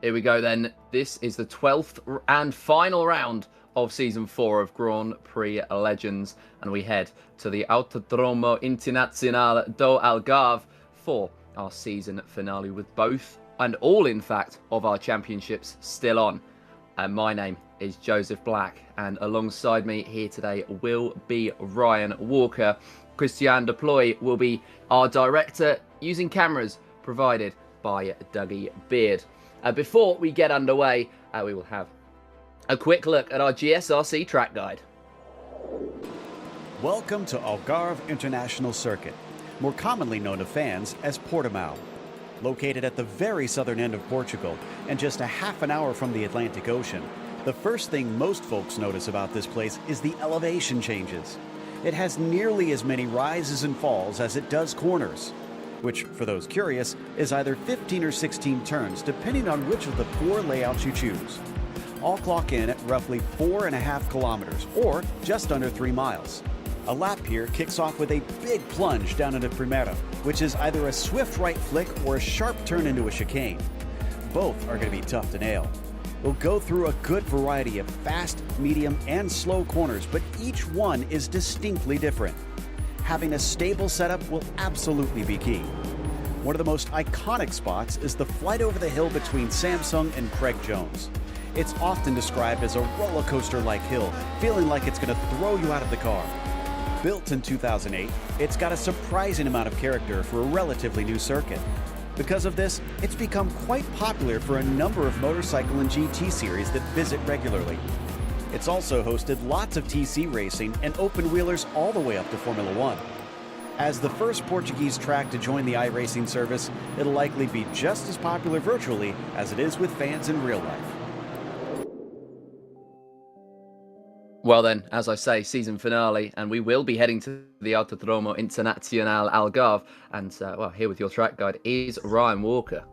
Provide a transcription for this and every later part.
Here we go then. This is the 12th and final round of Season 4 of Grand Prix Legends, and we head to the Autodromo Internacional do Algarve for our season finale with both, and all in fact, of our championships still on. And my name is Joseph Black, and alongside me here today will be Ryan Walker. Christian Deploy will be our director, using cameras provided by Dougie Beard. Before we get underway, we will have a quick look at our GSRC track guide. Welcome to Algarve International Circuit, more commonly known to fans as Portimao. Located at the very southern end of Portugal and just a half an hour from the Atlantic Ocean, the first thing most folks notice about this place is the elevation changes. It has nearly as many rises and falls as it does corners, which, for those curious, is either 15 or 16 turns, depending on which of the 4 layouts you choose. All clock in at roughly 4.5 kilometers, or just under 3 miles. A lap here kicks off with a big plunge down into Primera, which is either a swift right flick or a sharp turn into a chicane. Both are going to be tough to nail. We'll go through a good variety of fast, medium, and slow corners, but each one is distinctly different. Having a stable setup will absolutely be key. One of the most iconic spots is the flight over the hill between Samsung and Craig Jones. It's often described as a roller coaster-like hill, feeling like it's going to throw you out of the car. Built in 2008, it's got a surprising amount of character for a relatively new circuit. Because of this, it's become quite popular for a number of motorcycle and GT series that visit regularly. It's also hosted lots of TC racing and open wheelers all the way up to Formula One. As the first Portuguese track to join the iRacing service, it'll likely be just as popular virtually as it is with fans in real life. Well then, as I say, season finale, and we will be heading to the Autodromo Internacional Algarve, and well, here with your track guide is Ryan Walker.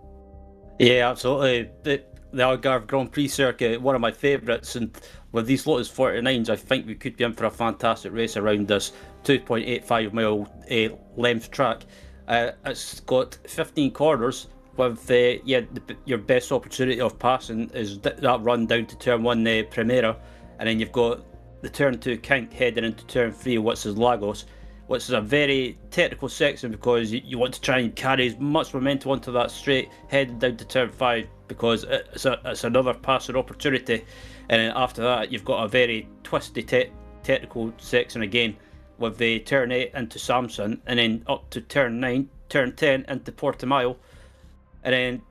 Yeah, absolutely. The Algarve Grand Prix circuit, one of my favourites, and with these Lotus 49s, I think we could be in for a fantastic race around this 2.85 mile length track. It's got 15 corners with your best opportunity of passing is that run down to turn 1 Primera, and then you've got the turn 2 kink heading into turn 3, which is Lagos, which is a very technical section because you want to try and carry as much momentum onto that straight heading down to turn 5 because it's another passing opportunity. And then after that, you've got a very twisty technical section again with the turn 8 into Samson, and then up to turn 9, turn 10 into Portimao, and then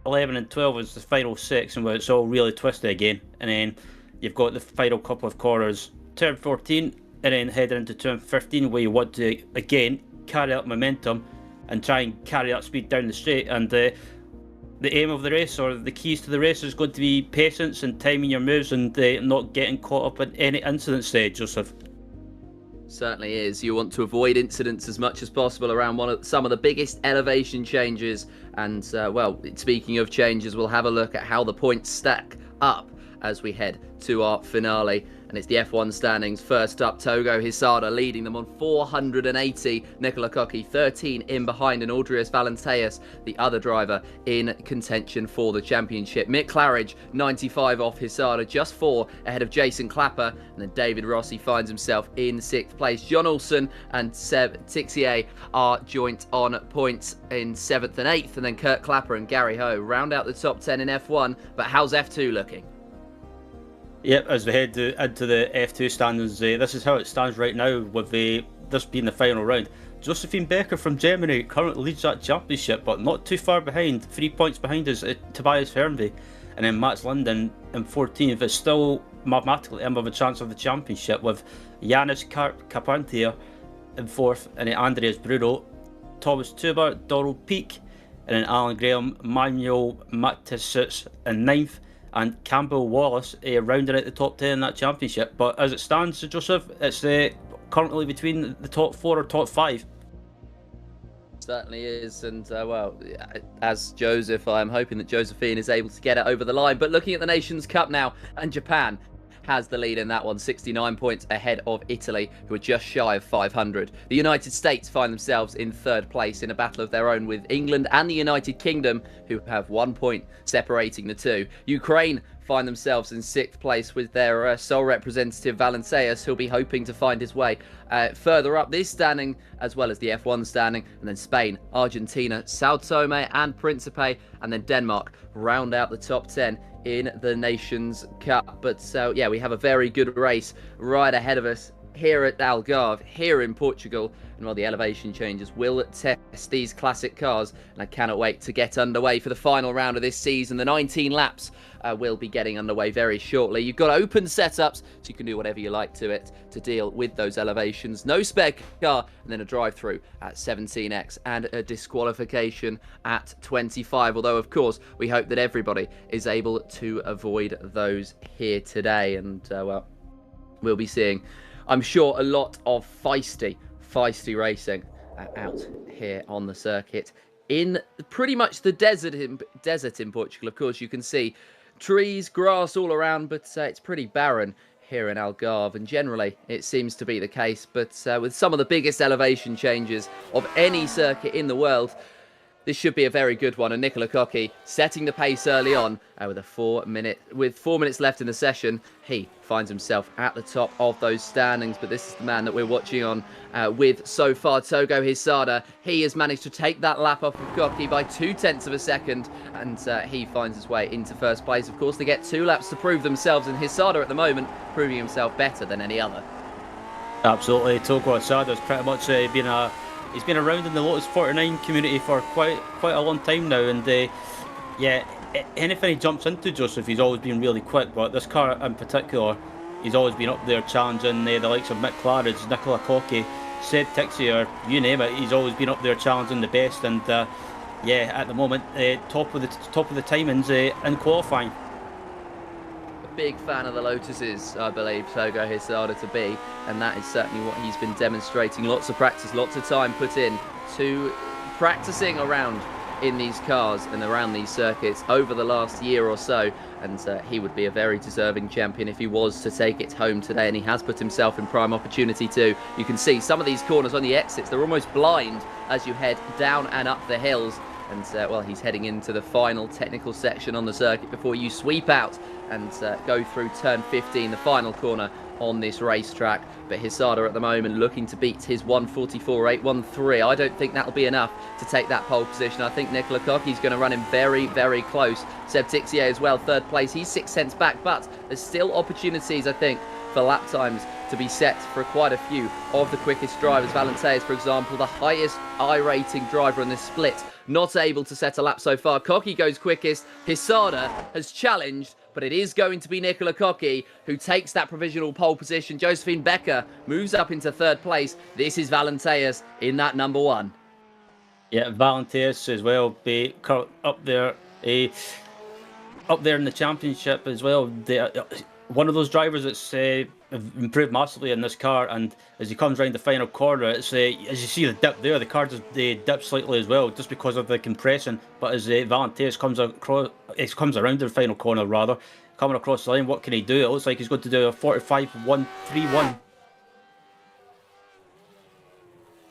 11 and 12 is the final section where it's all really twisty again. And then you've got the final couple of corners, turn 14, and then heading into turn 15, where you want to, again, carry that momentum and try and carry that speed down the straight. And the aim of the race, or the keys to the race, is going to be patience and timing your moves and not getting caught up in any incidents there, Joseph. Certainly is. You want to avoid incidents as much as possible around some of the biggest elevation changes. And, well, speaking of changes, we'll have a look at how the points stack up as we head to our finale. And it's the F1 standings. First up, Togo Hisada leading them on 480. Nicola Cocchi 13 in behind, and Audrius Valenteus, the other driver, in contention for the championship. Mick Claridge 95 off Hisada, just 4 ahead of Jason Clapper, and then David Rossi finds himself in 6th place. John Olsen and Tixier are joint on points in 7th and 8th, and then Kurt Clapper and Gary Ho round out the top 10 in F1. But how's F2 looking? Yep, as we head into the F2 standings, this is how it stands right now, with this being the final round. Josephine Becker from Germany currently leads that championship, but not too far behind. 3 points behind is Tobias Fernvey, and then Mats Linden in 14th is still mathematically in with a chance of the championship, with Janis Carpentier in 4th, and then Andreas Bruno, Thomas Tuber, Donald Peake, and then Alan Graham, Manuel Matisic in 9th, and Campbell Wallace rounding out the top 10 in that championship. But as it stands, Joseph, it's currently between the top 4 or top 5. Certainly is, and well, as Joseph, I'm hoping that Josephine is able to get it over the line. But looking at the Nations Cup now, and Japan has the lead in that one, 69 points ahead of Italy, who are just shy of 500. The United States find themselves in third place in a battle of their own with England and the United Kingdom, who have 1 point separating the two. Ukraine find themselves in sixth place with their sole representative Valenteas, who'll be hoping to find his way further up this standing, as well as the F1 standing. And then Spain, Argentina, Sao Tome and Principe, and then Denmark round out the top 10 in the Nations Cup. But yeah, we have a very good race right ahead of us here at Algarve, here in Portugal. And while the elevation changes will test these classic cars, and I cannot wait to get underway for the final round of this season. The 19 laps will be getting underway very shortly. You've got open setups, so you can do whatever you like to it to deal with those elevations. No spare car, and then a drive-through at 17x and a disqualification at 25. Although, of course, we hope that everybody is able to avoid those here today. And, well, we'll be seeing, I'm sure, a lot of feisty racing out here on the circuit in pretty much the desert in Portugal. Of course, you can see trees, grass all around, but it's pretty barren here in Algarve, and generally it seems to be the case. But with some of the biggest elevation changes of any circuit in the world, this should be a very good one. And Nicola Cocchi setting the pace early on with 4 minutes left in the session. He finds himself at the top of those standings, but this is the man that we're watching on with so far, Togo Hisada. He has managed to take that lap off of Cocchi by 0.2 of a second, and he finds his way into first place. Of course, they get 2 laps to prove themselves, and Hisada at the moment proving himself better than any other. Anything Togo Hisada's pretty much he's been around in the Lotus 49 community for quite a long time now, and yeah, anything he jumps into, Joseph, he's always been really quick. But this car in particular, he's always been up there challenging the likes of Mick Claridge, Nicola Cocchi, Seb Tixier, you name it. He's always been up there challenging the best, and yeah, at the moment, top of the timings in qualifying. Big fan of the Lotuses, I believe Togo Hisada to be, and that is certainly what he's been demonstrating. Lots of practice, lots of time put in to practicing around in these cars and around these circuits over the last year or so, and he would be a very deserving champion if he was to take it home today, and he has put himself in prime opportunity too. You can see some of these corners on the exits, they're almost blind as you head down and up the hills. And, well, he's heading into the final technical section on the circuit before you sweep out and go through turn 15, the final corner on this racetrack. But Hisada at the moment looking to beat his 1:44.813. I don't think that'll be enough to take that pole position. I think Nicola Cocchi's going to run him very, very close. Seb Tixier as well, third place. He's 6 cents back, but there's still opportunities, I think, for lap times to be set for quite a few of the quickest drivers. Valenteas, for example, the highest I-rating driver in this split, not able to set a lap so far. Cocchi goes quickest. Hisada has challenged, but it is going to be Nicola Cocchi who takes that provisional pole position. Josephine Becker moves up into third place. This is Valenteas in that number 1. Yeah, Valenteas as well, be up there in the championship as well. One of those drivers that's improved massively in this car, and as he comes around the final corner, it's as you see the dip there, the car does dip slightly as well, just because of the compression. But as Valenteas comes around the final corner, rather, coming across the line, what can he do? It looks like he's going to do a 45.131.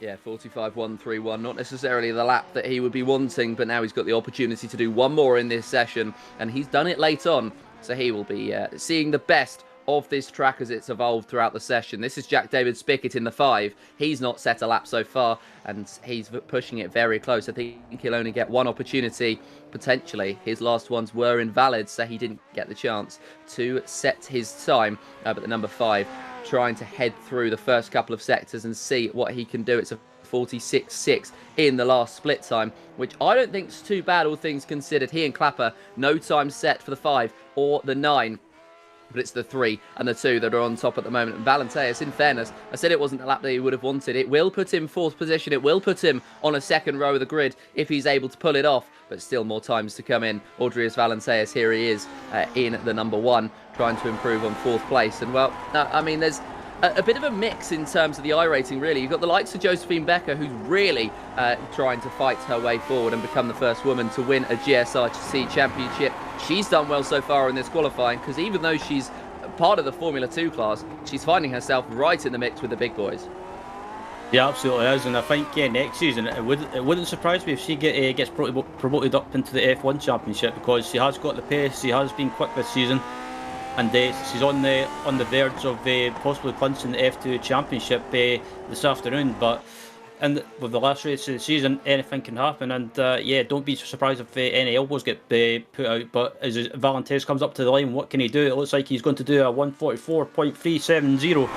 Yeah, 45.131, not necessarily the lap that he would be wanting, but now he's got the opportunity to do one more in this session, and he's done it late on. So he will be seeing the best of this track as it's evolved throughout the session. This is Jack David Spickett in the 5. He's not set a lap so far, and he's pushing it very close. I think he'll only get one opportunity, potentially. His last ones were invalid, so he didn't get the chance to set his time. But the number 5 trying to head through the first couple of sectors and see what he can do. It's a 46.6 in the last split time, which I don't think is too bad, all things considered. He and Clapper, no time set for the 5 or the 9. But it's the 3 and the 2 that are on top at the moment. And Valenteas, in fairness, I said it wasn't the lap that he would have wanted. It will put him 4th position. It will put him on a 2nd row of the grid if he's able to pull it off. But still more times to come in. Audrius Valenteas, here he is in the number 1, trying to improve on 4th place. And, well, I mean, there's a bit of a mix in terms of the I-rating, really. You've got the likes of Josephine Becker, who's really trying to fight her way forward and become the first woman to win a GSRC championship. She's done well so far in this qualifying, because even though she's part of the Formula 2 class, she's finding herself right in the mix with the big boys. Yeah, absolutely is, and I think next season it wouldn't surprise me if she gets promoted up into the F1 Championship, because she has got the pace, she has been quick this season, and she's on the verge of possibly clinching the F2 Championship this afternoon. But with the last race of the season, anything can happen, and don't be surprised if any elbows get put out. But as Valentais comes up to the line, what can he do? It looks like he's going to do a 1:44.370.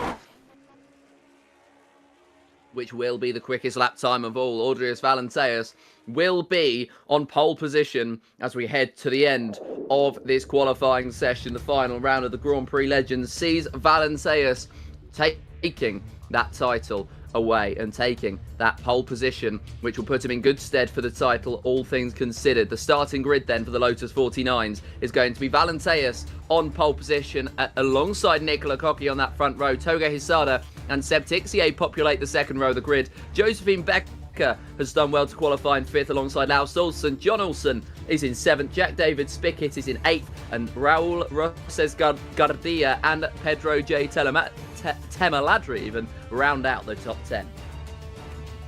Which will be the quickest lap time of all. Audrius Valentais will be on pole position as we head to the end of this qualifying session. The final round of the Grand Prix Legends sees Valentais taking that title away and taking that pole position, which will put him in good stead for the title, all things considered. The starting grid then for the Lotus 49s is going to be Valentais on pole position alongside Nicola Cocchi on that front row. Toga Hisada and Seb Tixier populate the second row of the grid. Josephine Becker has done well to qualify in 5th alongside Laus Olsen. John Olsen is in 7th. Jack David Spickett is in 8th. And Raul Roses Gardia and Pedro J. Temaladri even round out the top 10.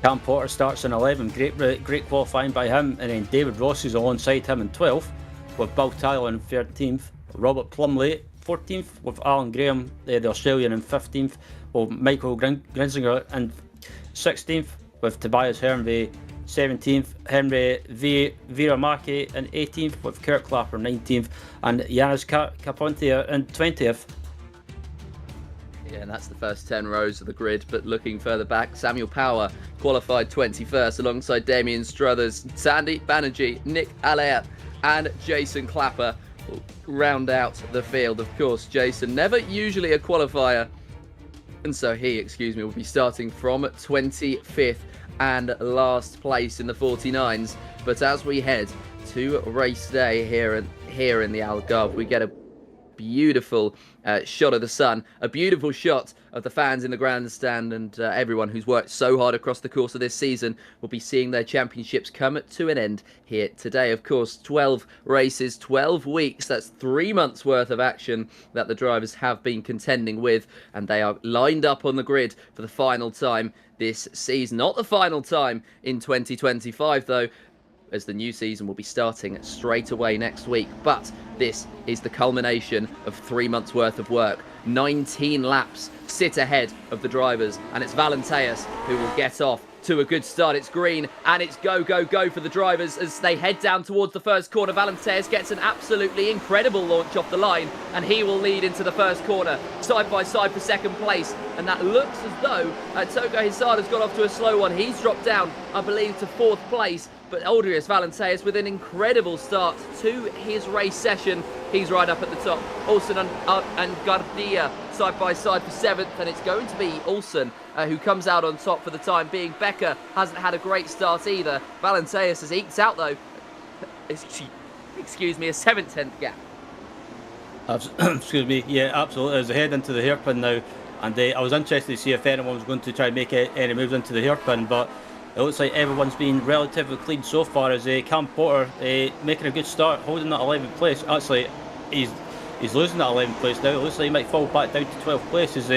Cam Porter starts in 11th. Great qualifying by him. And then David Ross is alongside him in 12th, with Bill Tyler in 13th. Robert Plumley 14th, with Alan Graham, the Australian, in 15th. Well, Michael Grinzinger in 16th, with Tobias Hernvey 17th, Henry Viramaki in 18th, with Kurt Clapper 19th, and Yanis Capontia in 20th. Yeah, and that's the first 10 rows of the grid. But looking further back, Samuel Power qualified 21st alongside Damien Struthers, Sandy Banerjee, Nick Allaire and Jason Clapper will round out the field. Of course, Jason never usually a qualifier, and so he, will be starting from 25th and last place in the 49s. But as we head to race day here in the Algarve, we get a beautiful shot of the sun, a beautiful shot of the fans in the grandstand, and everyone who's worked so hard across the course of this season will be seeing their championships come to an end here today. Of course, 12 races, 12 weeks, that's 3 months worth of action that the drivers have been contending with, and they are lined up on the grid for the final time this season. Not the final time in 2025 though, as the new season will be starting straight away next week. But this is the culmination of 3 months worth of work. 19 laps sit ahead of the drivers, and it's Valentais who will get off to a good start. It's green, and it's go, go, go for the drivers as they head down towards the first corner. Valentais gets an absolutely incredible launch off the line, and he will lead into the first corner, side by side for second place. And that looks as though Togo Hisada's got off to a slow one. He's dropped down, I believe, to 4th place. But Audrius Valentais with an incredible start to his race session. He's right up at the top. Olsen and Gardia side by side for 7th, and it's going to be Olsen who comes out on top for the time being. Becker hasn't had a great start either. Valentais has eked out though, a 7/10 gap. Excuse me, yeah, absolutely. As they head into the hairpin now, and I was interested to see if anyone was going to try and make any moves into the hairpin, but it looks like everyone's been relatively clean so far, as Cam Porter making a good start, holding that 11th place. Actually, he's losing that 11th place now. It looks like he might fall back down to 12th place, as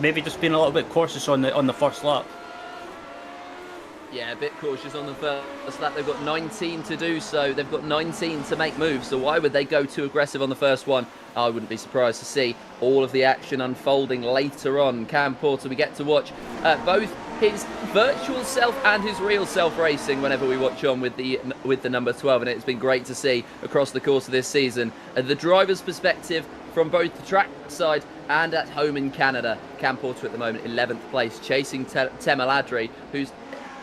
maybe just being a little bit cautious on the first lap. Yeah, a bit cautious on the first lap. They've got 19 to do so. They've got 19 to make moves. So why would they go too aggressive on the first one? I wouldn't be surprised to see all of the action unfolding later on. Cam Porter, we get to watch both his virtual self and his real self racing whenever we watch on with the number 12, and it's been great to see across the course of this season the driver's perspective from both the track side and at home in Canada. Cam Porter at the moment 11th place, chasing Temaladri,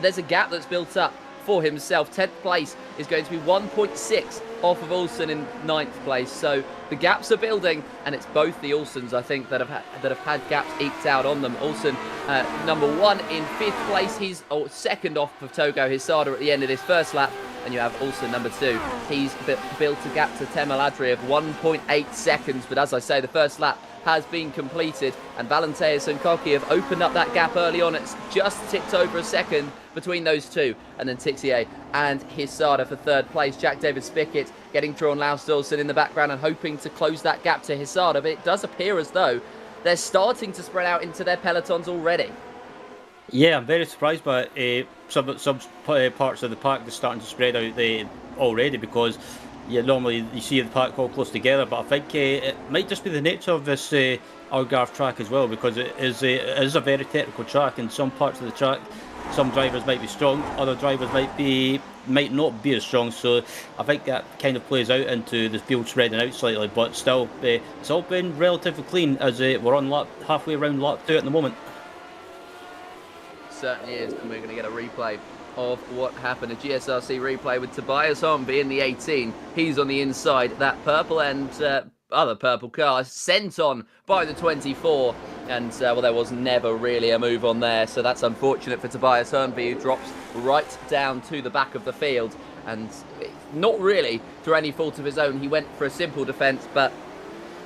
there's a gap that's built up for himself. 10th place is going to be 1.6 off of Olsen in 9th place. So the gaps are building, and it's both the Olsens, I think, that have had gaps eked out on them. Olsen, number 1 in 5th place. He's second off of Togo Hisada at the end of this first lap. And you have Olsen, number 2. He's built a gap to Temaladri of 1.8 seconds. But as I say, the first lap has been completed, and Valenteus and Koki have opened up that gap early on. It's just ticked over a second between those two, and then Tixier and Hisada for third place. Jack David Spickett getting through on Lausdorsen in the background and hoping to close that gap to Hisada, but it does appear as though they're starting to spread out into their pelotons already. Yeah, I'm very surprised by some parts of the pack that's starting to spread out already, because normally you see the pack all close together, but I think it might just be the nature of this Algarve track as well, because it is a very technical track. In some parts of the track, some drivers might be strong, other drivers might not be as strong, so I think that kind of plays out into the field spreading out slightly, but still it's all been relatively clean as we're on halfway around lap 2 at the moment. Certainly is, and we're going to get a replay of what happened. A GSRC replay with Tobias Hornby in the 18. He's on the inside. That purple and other purple car sent on by the 24. And, well, there was never really a move on there. So that's unfortunate for Tobias Hornby, who drops right down to the back of the field. And not really through any fault of his own. He went for a simple defence, but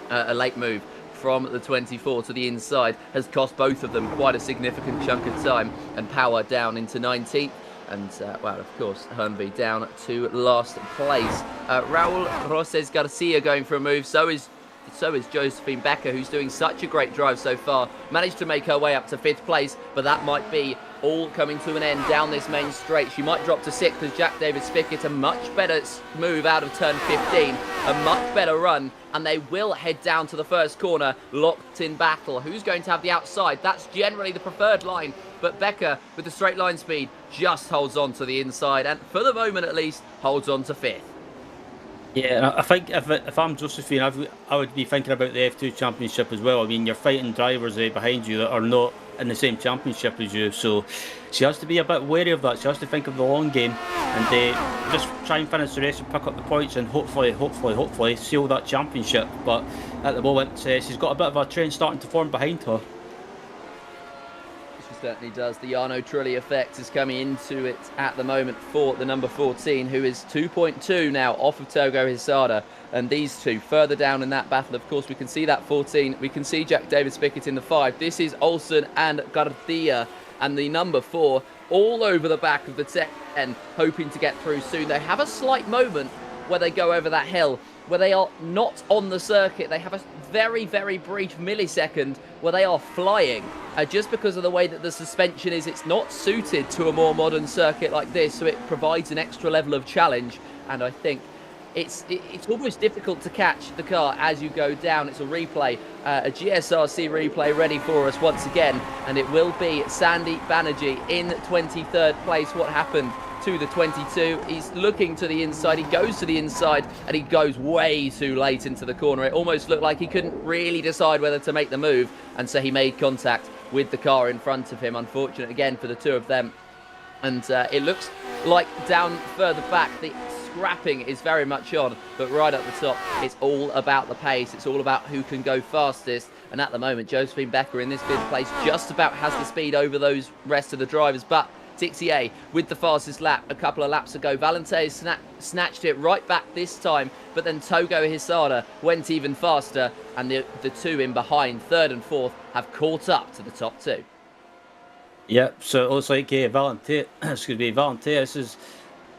a late move from the 24 to the inside has cost both of them quite a significant chunk of time and power down into 19th. And, well, of course, Hornby down to last place. Raul Roses Garcia going for a move. So is Josephine Becker, who's doing such a great drive so far. Managed to make her way up to 5th place, but that might be all coming to an end down this main straight. She might drop to 6th as Jack David Spickett, a much better move out of turn 15, a much better run, and they will head down to the first corner, locked in battle. Who's going to have the outside? That's generally the preferred line, but Becker, with the straight line speed, just holds on to the inside, and for the moment at least, holds on to 5th. Yeah, I think if I'm Josephine, I would be thinking about the F2 Championship as well. I mean, you're fighting drivers behind you that are not in the same championship as you, so she has to be a bit wary of that. She has to think of the long game and just try and finish the race and pick up the points and hopefully seal that championship. But at the moment, she's got a bit of a train starting to form behind her. Certainly does. The Jarno Trulli effect is coming into it at the moment for the number 14, who is 2.2 now off of Togo Hisada. And these two further down in that battle, of course, we can see that 14. We can see Jack David Spickett in the 5. This is Olsen and Garcia and the number 4 all over the back of the 10, hoping to get through soon. They have a slight moment where they go over that hill, where they are not on the circuit. They have a very, very brief millisecond where they are flying. Just because of the way that the suspension is, it's not suited to a more modern circuit like this, so it provides an extra level of challenge. And I think it's almost difficult to catch the car as you go down. It's a replay, a GSRC replay ready for us once again, and it will be Sandy Banerjee in 23rd place. What happened to the 22? He's looking to the inside, he goes to the inside, and he goes way too late into the corner. It almost looked like he couldn't really decide whether to make the move, and so he made contact with the car in front of him. Unfortunate again for the two of them. And it looks like down further back, the scrapping is very much on, but right at the top, it's all about the pace. It's all about who can go fastest. And at the moment, Josephine Becker in this 5th place just about has the speed over those rest of the drivers, but Tixier with the fastest lap a couple of laps ago. Valenteus snatched it right back this time, but then Togo Hisada went even faster, and the two in behind, 3rd and 4th, have caught up to the top 2. Yep, so it looks like Valenteus is,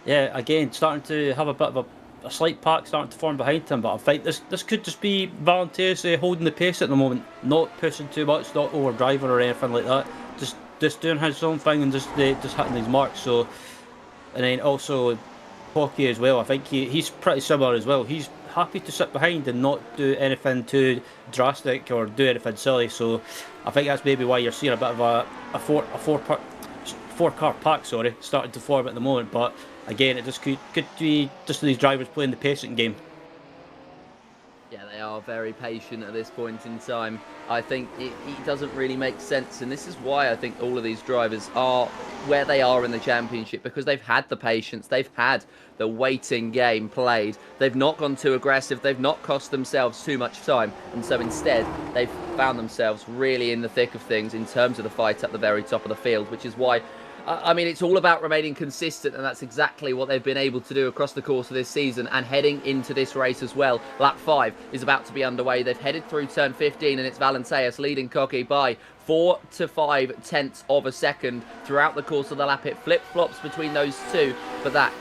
again, starting to have a bit of a slight pack starting to form behind him, but I think this could just be Valenteus holding the pace at the moment, not pushing too much, not overdriving or anything like that, just doing his own thing and just hitting his marks. So, and then also Hockey as well, I think he's pretty similar as well. He's happy to sit behind and not do anything too drastic or do anything silly, so I think that's maybe why you're seeing a bit of a four car pack starting to form at the moment. But again, it just could be just these drivers playing the pacing game. Yeah, they are very patient at this point in time. I think it doesn't really make sense, and this is why I think all of these drivers are where they are in the championship, because they've had the patience, they've had the waiting game played, they've not gone too aggressive, they've not cost themselves too much time, and so instead they've found themselves really in the thick of things in terms of the fight at the very top of the field, which is why I mean, it's all about remaining consistent, and that's exactly what they've been able to do across the course of this season and heading into this race as well. Lap 5 is about to be underway. They've headed through turn 15, and it's Valenteus leading Cocky by 4 to 5 tenths of a second throughout the course of the lap. It flip-flops between those two, but that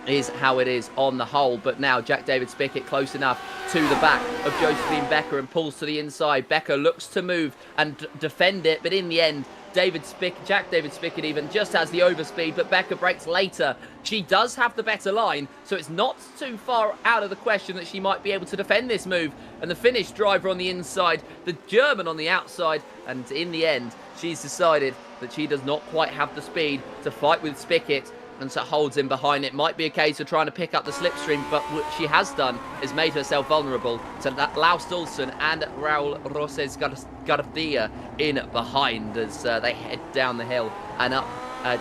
is how it is on the whole. But now Jack David Spickett close enough to the back of Josephine Becker and pulls to the inside. Becker looks to move and defend it, but in the end, Jack David Spickett even just has the overspeed, but Becker brakes later. She does have the better line, so it's not too far out of the question that she might be able to defend this move. And the Finnish driver on the inside, the German on the outside, and in the end, she's decided that she does not quite have the speed to fight with Spickett, and so holds him behind. It might be a case of trying to pick up the slipstream, but what she has done is made herself vulnerable to Laust Olsen and Raul Roses Gardia in behind as they head down the hill and up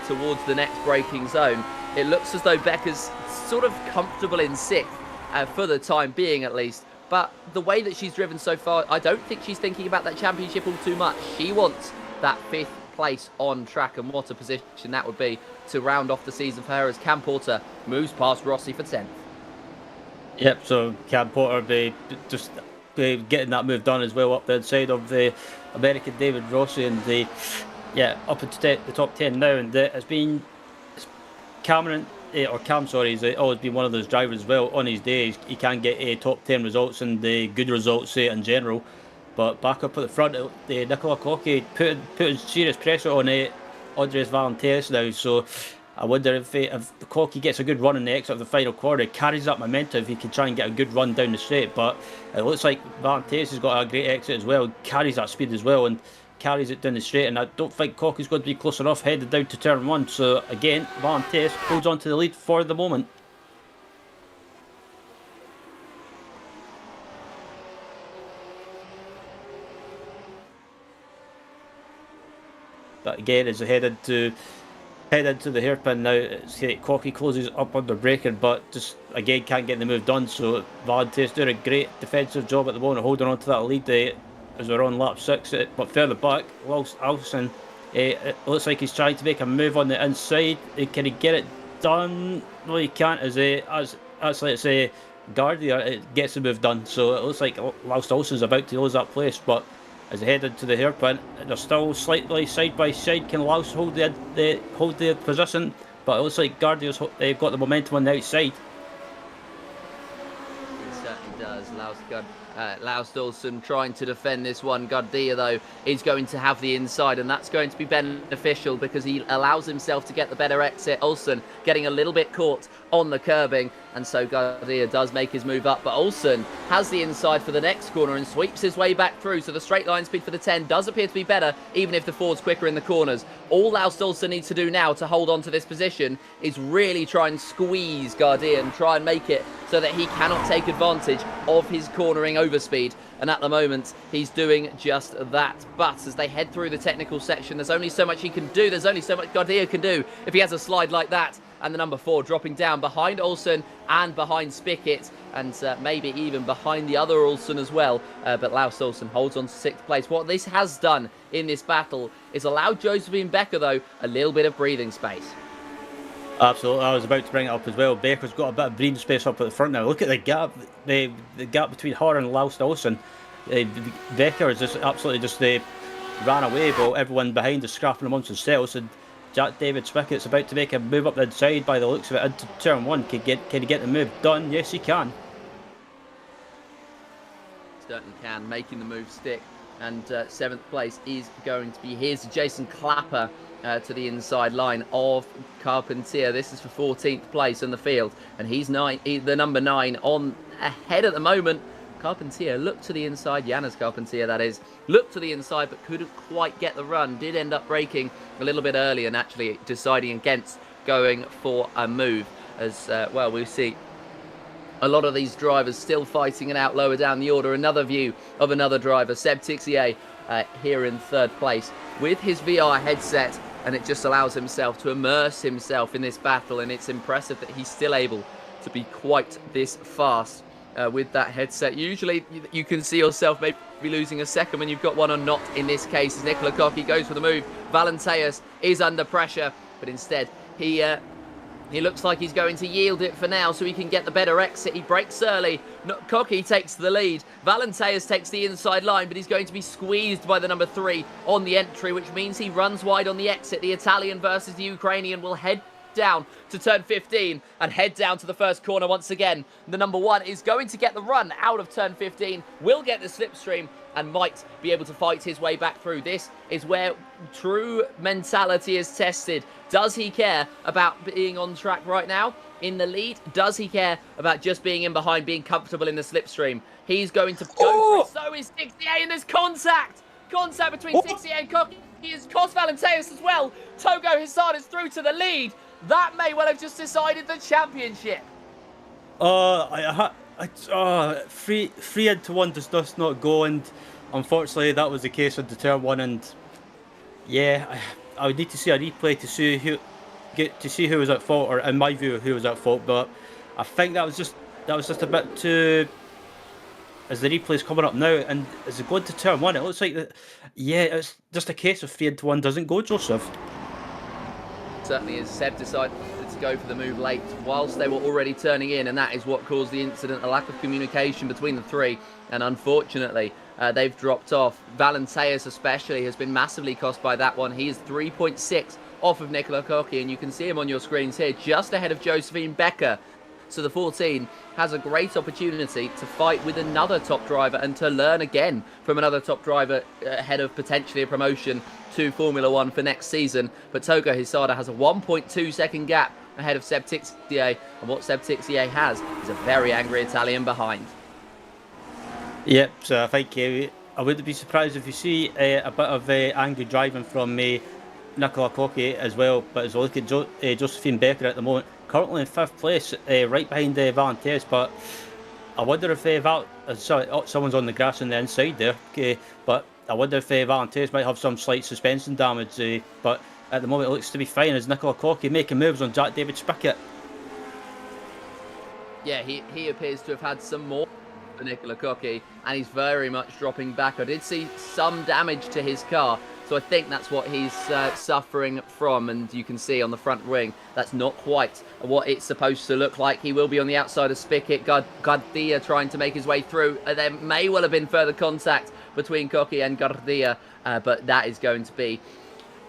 towards the next braking zone. It looks as though Becker's sort of comfortable in 6th for the time being at least, but the way that she's driven so far, I don't think she's thinking about that championship all too much. She wants that 5th place on track, and what a position that would be to round off the season for her as Cam Porter moves past Rossi for 10th. Yep, so Cam Porter just getting that move done as well up the inside of the American David Rossi, and up into the top 10 now. And it's been Cam, he's always been one of those drivers as well. On his days, he can get top 10 results and the good results in general. But back up at the front, Nicola Cocky putting serious pressure on Andres Valenteus now. So I wonder if Cocky gets a good run in the exit of the final corner, carries that momentum, if he can try and get a good run down the straight. But it looks like Valenteus has got a great exit as well, carries that speed as well, and carries it down the straight. And I don't think Cocky's going to be close enough headed down to turn 1. So again, Valenteus holds on to the lead for the moment. But again, as they head into the hairpin now, Cocky closes up under braking, but just again can't get the move done. So Valenteus doing a great defensive job at the moment, holding on to that lead as we're on lap 6. But further back, Alson, it looks like he's trying to make a move on the inside. Can he get it done? No, he can't. As let's say Gardia gets the move done. So it looks like Laust Olsen's about to lose that place, but as they head into the hairpin, they're still slightly side by side. Can Laust hold the position? But it looks like Gardia's got the momentum on the outside. It certainly does. Laust Olsen trying to defend this one. Gardia, though, is going to have the inside, and that's going to be beneficial because he allows himself to get the better exit. Olsen getting a little bit caught on the curbing, and so Gardia does make his move up, but Olsen has the inside for the next corner and sweeps his way back through. So the straight line speed for the 10 does appear to be better, even if the Ford's quicker in the corners. All Laust Olsen needs to do now to hold on to this position is really try and squeeze Gardia and try and make it so that he cannot take advantage of his cornering overspeed. And at the moment, he's doing just that. But as they head through the technical section, there's only so much he can do. There's only so much Gardia can do if he has a slide like that. And the number 4 dropping down behind Olsen and behind Spickett, and maybe even behind the other Olsen as well. But Laust Olsen holds on to 6th place. What this has done in this battle is allowed Josephine Becker, though, a little bit of breathing space. Absolutely, I was about to bring it up as well. Becker's got a bit of breathing space up at the front now. Look at the gap, the gap between her and Laust Olsen. Becker is just absolutely ran away, but everyone behind is scrapping amongst themselves. And Jack David Spickett's about to make a move up the inside by the looks of it into turn 1. Can he get the move done? Yes, he can. Certainly can, making the move stick. And 7th place is going to be his. Jason Clapper to the inside line of Carpentier. This is for 14th place in the field, and he's the number 9 on ahead at the moment. Carpentier looked to the inside, Janus Carpentier that is, looked to the inside but couldn't quite get the run, did end up braking a little bit early and actually deciding against going for a move. As well, we see a lot of these drivers still fighting it out lower down the order. Another view of another driver, Seb Tixier, here in 3rd place with his VR headset, and it just allows himself to immerse himself in this battle, and it's impressive that he's still able to be quite this fast with that headset. Usually you can see yourself maybe losing a second when you've got one on. Not in this case, as Nicola Cocky goes for the move. Valenteus is under pressure but instead he looks like he's going to yield it for now so he can get the better exit. He breaks early. Koki takes the lead. Valenteus takes the inside line, but he's going to be squeezed by the number 3 on the entry, which means he runs wide on the exit. The Italian versus the Ukrainian will head down to turn 15 and head down to the first corner once again. The number 1 is going to get the run out of turn 15, will get the slipstream, and might be able to fight his way back through. This is where true mentality is tested. Does he care about being on track right now in the lead? Does he care about just being in behind, being comfortable in the slipstream? He's going to go for it. So is 68, and there's contact between 68 and Koki. He has cost Valenteus as well. Togo Hissard is through to the lead. That may well have just decided the championship. 3 into 1 does not go, and unfortunately that was the case on the turn 1. And yeah, I would need to see a replay to see who was at fault, or in my view who was at fault. But I think that was just a bit too. As the replay's coming up now, and as it going to turn 1, it looks like that. Yeah, it's just a case of 3 into 1 doesn't go, Joseph. Certainly is. Seb decided to go for the move late whilst they were already turning in, and that is what caused the incident, a lack of communication between the 3, and unfortunately they've dropped off. Valenteus especially has been massively cost by that one. He is 3.6 off of Nicola Koki, and you can see him on your screens here, just ahead of Josephine Becker. So the 14 has a great opportunity to fight with another top driver and to learn again from another top driver ahead of potentially a promotion to Formula 1 for next season. But Togo Hisada has a 1.2 second gap ahead of Seb Tixier, and what Seb Tixier has is a very angry Italian behind. Yep, so I think I wouldn't be surprised if you see a bit of angry driving from Nicola Koki as well. But as I look at Josephine Becker at the moment, currently in 5th place, right behind Valenteus. But I wonder if someone's on the grass on the inside there. But I wonder if Valenteus might have some slight suspension damage. But at the moment, it looks to be fine as Nicola Koki making moves on Jack David Spickett. Yeah, he appears to have had some more for Nicola Koki, and he's very much dropping back. I did see some damage to his car, so I think that's what he's suffering from, and you can see on the front wing that's not quite what it's supposed to look like. He will be on the outside of Spickett. Gardia trying to make his way through. There may well have been further contact between Koki and Gardia, but that is going to be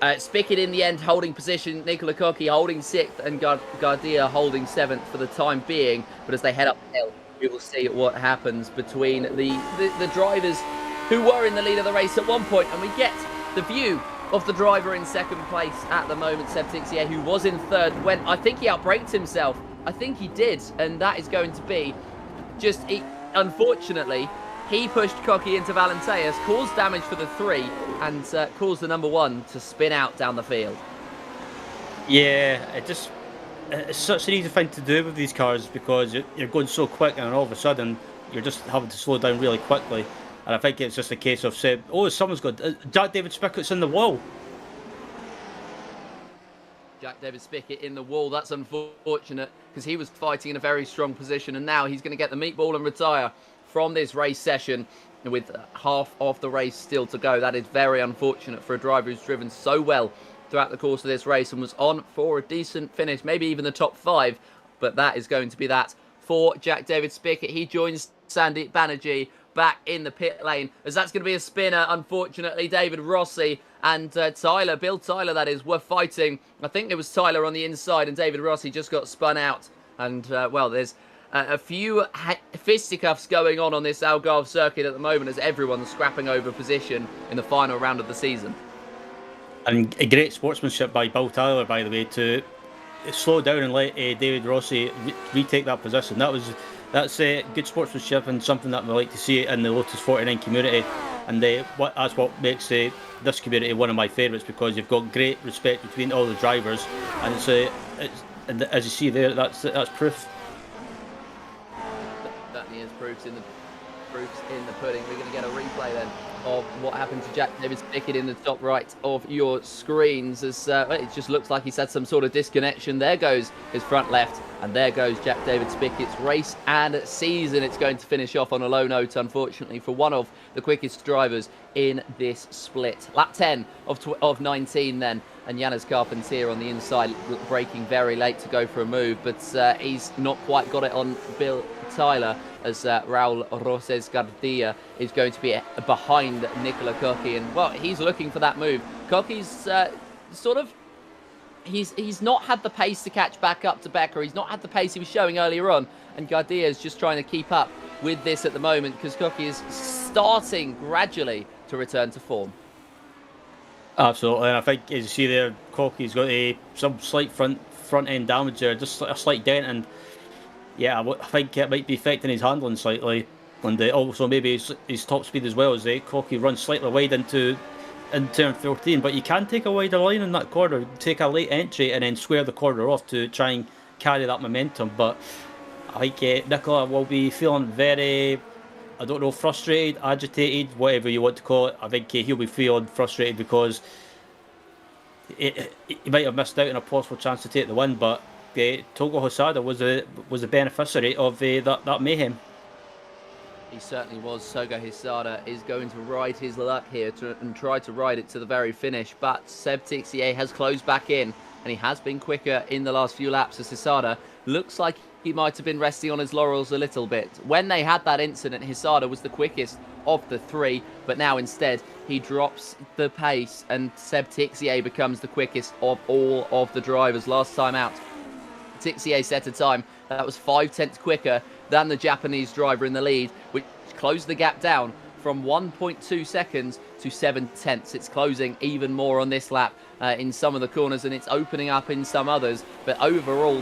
Spickett in the end holding position, Nicola Koki holding 6th, and Gardia holding 7th for the time being. But as they head up the hill, we will see what happens between the drivers who were in the lead of the race at one point, and we get the view of the driver in 2nd place at the moment, Seb Tixier, who was in 3rd when I think he outbraked himself. I think he did, and that is going to be just, unfortunately, he pushed Koki into Valenteus, caused damage for the 3, and caused the number 1 to spin out down the field. Yeah, it's such an easy thing to do with these cars because you're going so quick, and all of a sudden you're just having to slow down really quickly. And I think it's just a case of saying, someone's got Jack David Spickett's in the wall. Jack David Spickett in the wall. That's unfortunate because he was fighting in a very strong position, and now he's going to get the meatball and retire from this race session with half of the race still to go. That is very unfortunate for a driver who's driven so well throughout the course of this race and was on for a decent finish, maybe even the top 5. But that is going to be that for Jack David Spickett. He joins Sandeep Banerjee back in the pit lane, as that's going to be a spinner. Unfortunately, David Rossi and Bill Tyler that is, were fighting. I think it was Tyler on the inside, and David Rossi just got spun out. And, well, there's a few fisticuffs going on this Algarve circuit at the moment as everyone's scrapping over position in the final round of the season. And a great sportsmanship by Bill Tyler, by the way, to slow down and let David Rossi retake that position. That's good sportsmanship and something that we like to see in the Lotus 49 community. And that's what makes this community one of my favourites, because you've got great respect between all the drivers, and and as you see there, that's proof. Certainly is proofs in the pudding. We're going to get a replay then of what happened to Jack David Spickett in the top right of your screens. As it just looks like he's had some sort of disconnection. There goes his front left And there goes Jack David Spickett's race and season. It's going to finish off on a low note, unfortunately, for one of the quickest drivers in this split. Lap 10 of 19 then, and Yannis Carpentier on the inside, braking very late to go for a move, but he's not quite got it on Bill Tyler, as Raul Roses Gardia is going to be behind Nicola Cocchi, and well, he's looking for that move. Cocchi's He's not had the pace to catch back up to Becker. He's not had the pace he was showing earlier on. And Gardia is just trying to keep up with this at the moment, because Cocchi is starting gradually to return to form. Absolutely. And I think, as you see there, Cocchi's got some slight front end damage there, just a slight dent. And yeah, I think it might be affecting his handling slightly. And also maybe his top speed as well, as Cocchi runs slightly wide in turn 14, but you can take a wider line in that corner, take a late entry and then square the corner off to try and carry that momentum. But I think Nicola will be feeling very, I don't know, frustrated, agitated, whatever you want to call it. I think he'll be feeling frustrated because he might have missed out on a possible chance to take the win, but Togo Hosada was a beneficiary of that mayhem. He certainly was. Sogo Hisada is going to ride his luck here and try to ride it to the very finish. But Seb Tixier has closed back in, and he has been quicker in the last few laps, as Hisada looks like he might have been resting on his laurels a little bit. When they had that incident, Hisada was the quickest of the three, but now instead he drops the pace and Seb Tixier becomes the quickest of all of the drivers. Last time out, Tixier set a time that was 5/10 quicker than the Japanese driver in the lead, which closed the gap down from 1.2 seconds to 7/10. It's closing even more on this lap in some of the corners, and it's opening up in some others. But overall,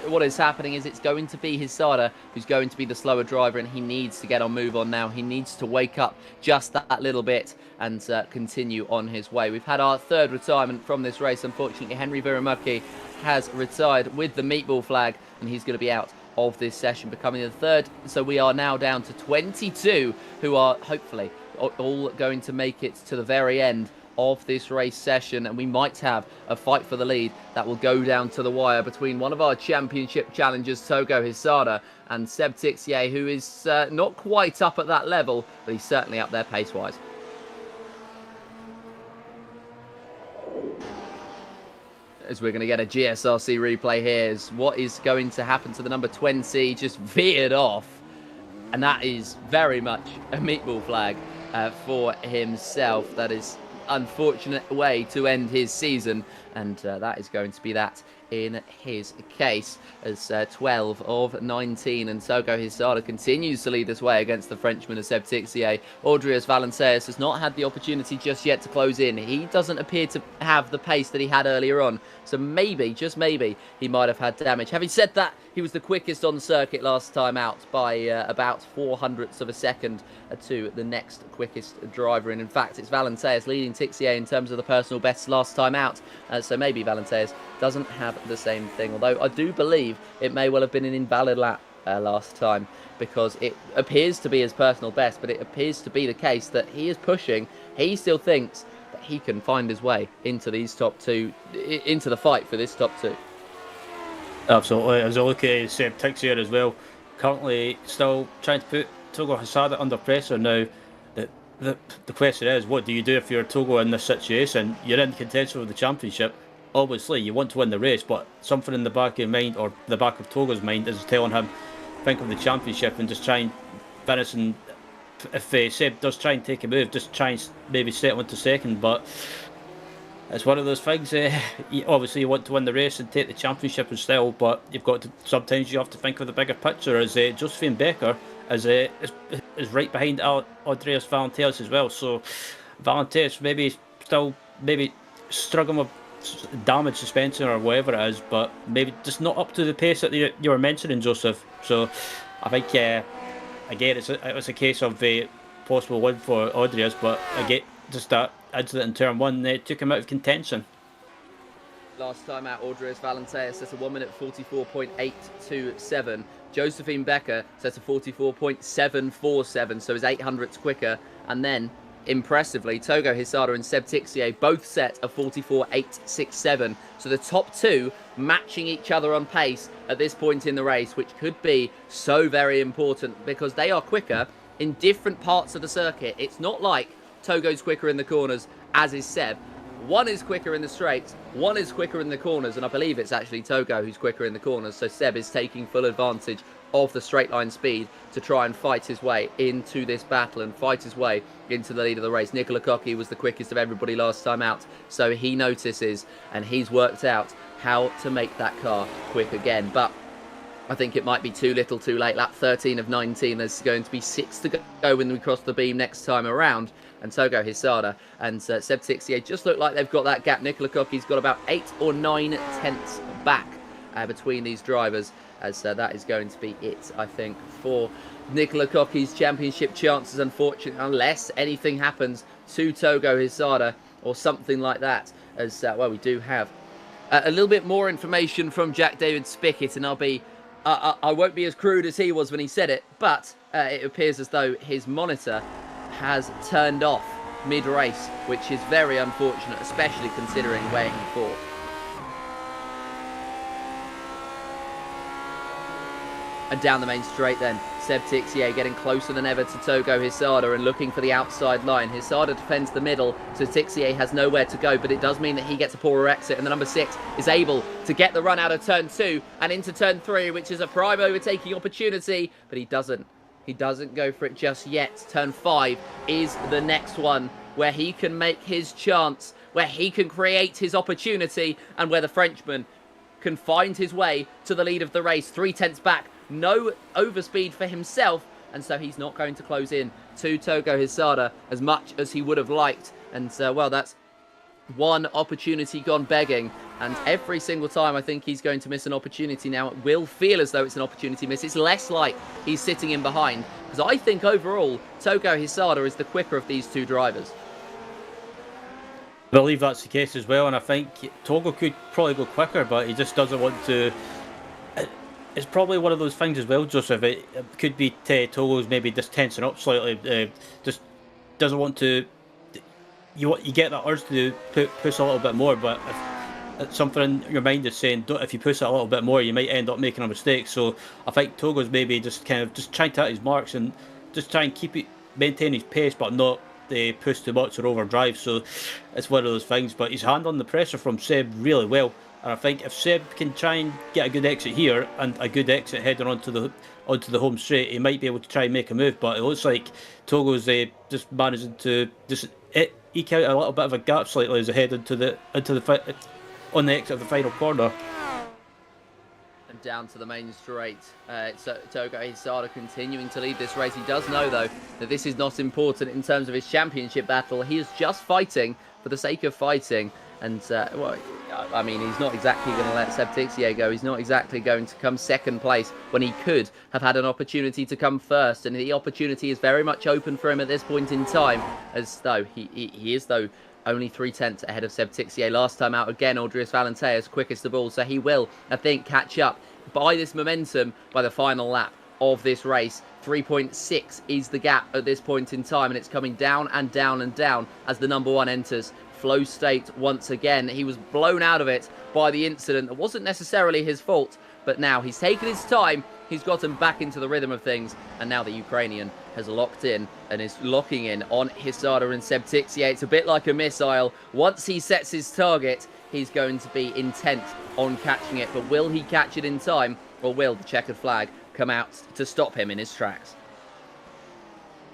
what is happening is it's going to be Hisada who's going to be the slower driver, and he needs to get on move on now. He needs to wake up just that little bit and continue on his way. We've had our third retirement from this race. Unfortunately, Henry Viramurki has retired with the meatball flag, and he's going to be out of this session, becoming the third. So we are now down to 22 who are hopefully all going to make it to the very end of this race session, and we might have a fight for the lead that will go down to the wire between one of our championship challengers, Togo Hisada, and Seb Tixier, who is not quite up at that level, but he's certainly up there pace-wise. As we're going to get a GSRC replay here, is what is going to happen to the number 20. Just veered off, and that is very much a meatball flag for himself. That is unfortunate way to end his season, and that is going to be that in his case, as 12 of 19, and Togo Hisada continues to lead this way against the Frenchman of Seb Tixier. Audrius Valenceus has not had the opportunity just yet to close in. He doesn't appear to have the pace that he had earlier on, so maybe, just maybe, he might have had damage. Having said that, he was the quickest on the circuit last time out by about 0.04 of a second to the next quickest driver. And in fact, it's Valenceus leading Tixier in terms of the personal best last time out. So maybe Valenceus doesn't have the same thing. Although I do believe it may well have been an invalid lap last time, because it appears to be his personal best, but it appears to be the case that he is pushing. He still thinks that he can find his way into these top two, into the fight for this top two. Absolutely. As I look at Seb Tixier as well, currently still trying to put Togo Hisada under pressure now. The question is, what do you do if you're Togo in this situation? You're in contention for the championship. Obviously, you want to win the race, but something in the back of your mind, or the back of Togo's mind, is telling him, think of the championship and just try and finish. And if Seb does try and take a move, just try and maybe settle into second. But it's one of those things. Obviously, you want to win the race and take the championship and still, but you've got to, sometimes you have to think of the bigger picture. As Josephine Becker is right behind Audrius Valenceus as well. So Valenceus maybe still struggling with damage suspension or whatever it is, but maybe just not up to the pace that you were mentioning, Joseph. So I think again it was a case of a possible win for Audrius, but again just that incident in turn one took him out of contention. Last time out, Audrius Valenceus set a 1 minute 44.827. Josephine Becker set a 44.747, so his 0.08 quicker. And then impressively, Togo Hisada and Seb Tixier both set a 44.867. So the top two matching each other on pace at this point in the race, which could be so very important because they are quicker in different parts of the circuit. It's not like Togo's quicker in the corners, as is Seb. One is quicker in the straights, one is quicker in the corners, and I believe it's actually Togo who's quicker in the corners, so Seb is taking full advantage of the straight line speed to try and fight his way into this battle and fight his way into the lead of the race. Nicola Cocky was the quickest of everybody last time out, so he notices and he's worked out how to make that car quick again. But I think it might be too little too late. Lap 13 of 19, there's going to be 6 to go when we cross the beam next time around. And Togo Hisada and Seb Tixier just look like they've got that gap. Nicola Cocky's got about 8 or 9 tenths back between these drivers, as that is going to be it, I think, for Nicola Cocky's championship chances, unfortunately, unless anything happens to Togo Hisada or something like that, as, well, we do have a little bit more information from Jack David Spickett, and I won't be as crude as he was when he said it, but it appears as though his monitor has turned off mid-race, which is very unfortunate, especially considering where he fought. And down the main straight then, Seb Tixier getting closer than ever to Togo Hisada and looking for the outside line. Hisada defends the middle, so Tixier has nowhere to go, but it does mean that he gets a poorer exit, and the number 6 is able to get the run out of turn 2 and into turn 3, which is a prime overtaking opportunity, but he doesn't. He doesn't go for it just yet. Turn 5 is the next one where he can make his chance, where he can create his opportunity, and where the Frenchman can find his way to the lead of the race. 3 tenths back, no overspeed for himself, and so he's not going to close in to Togo Hisada as much as he would have liked. And, well, that's one opportunity gone begging, and every single time I think he's going to miss an opportunity now, it will feel as though it's an opportunity miss. It's less like he's sitting in behind, because I think overall Togo Hisada is the quicker of these two drivers. I believe that's the case as well, and I think Togo could probably go quicker, but he just doesn't want to. It's probably one of those things as well, Joseph. It could be Togo's maybe just tensing up slightly, just doesn't want to. You get that urge to push a little bit more, but if something in your mind is saying if you push it a little bit more, you might end up making a mistake. So I think Togo's maybe just kind of just trying to hit his marks and just try and maintain his pace, but not push too much or overdrive. So it's one of those things. But he's handling the pressure from Seb really well, and I think if Seb can try and get a good exit here and a good exit heading onto the home straight, he might be able to try and make a move. But it looks like Togo's just managing to just eke out a little bit of a gap slightly as they head on the exit of the final corner. And down to the main straight, so Togo Hisada continuing to lead this race. He does know, though, that this is not important in terms of his championship battle. He is just fighting for the sake of fighting. And, well, I mean, he's not exactly going to let Seb Tixier go. He's not exactly going to come second place when he could have had an opportunity to come first. And the opportunity is very much open for him at this point in time, as though he is, though, only 3 tenths ahead of Seb Tixier. Last time out, again, Audrius Valenteas quickest of all. So he will, I think, catch up by this momentum by the final lap of this race. 3.6 is the gap at this point in time, and it's coming down and down and down as the number 1 enters flow state once again. He was blown out of it by the incident. It wasn't necessarily his fault, but now he's taken his time, he's gotten back into the rhythm of things, and now the Ukrainian has locked in and is locking in on Hisada and Seb Tixier. It's a bit like a missile. Once he sets his target, he's going to be intent on catching it, but will he catch it in time, or will the checkered flag come out to stop him in his tracks?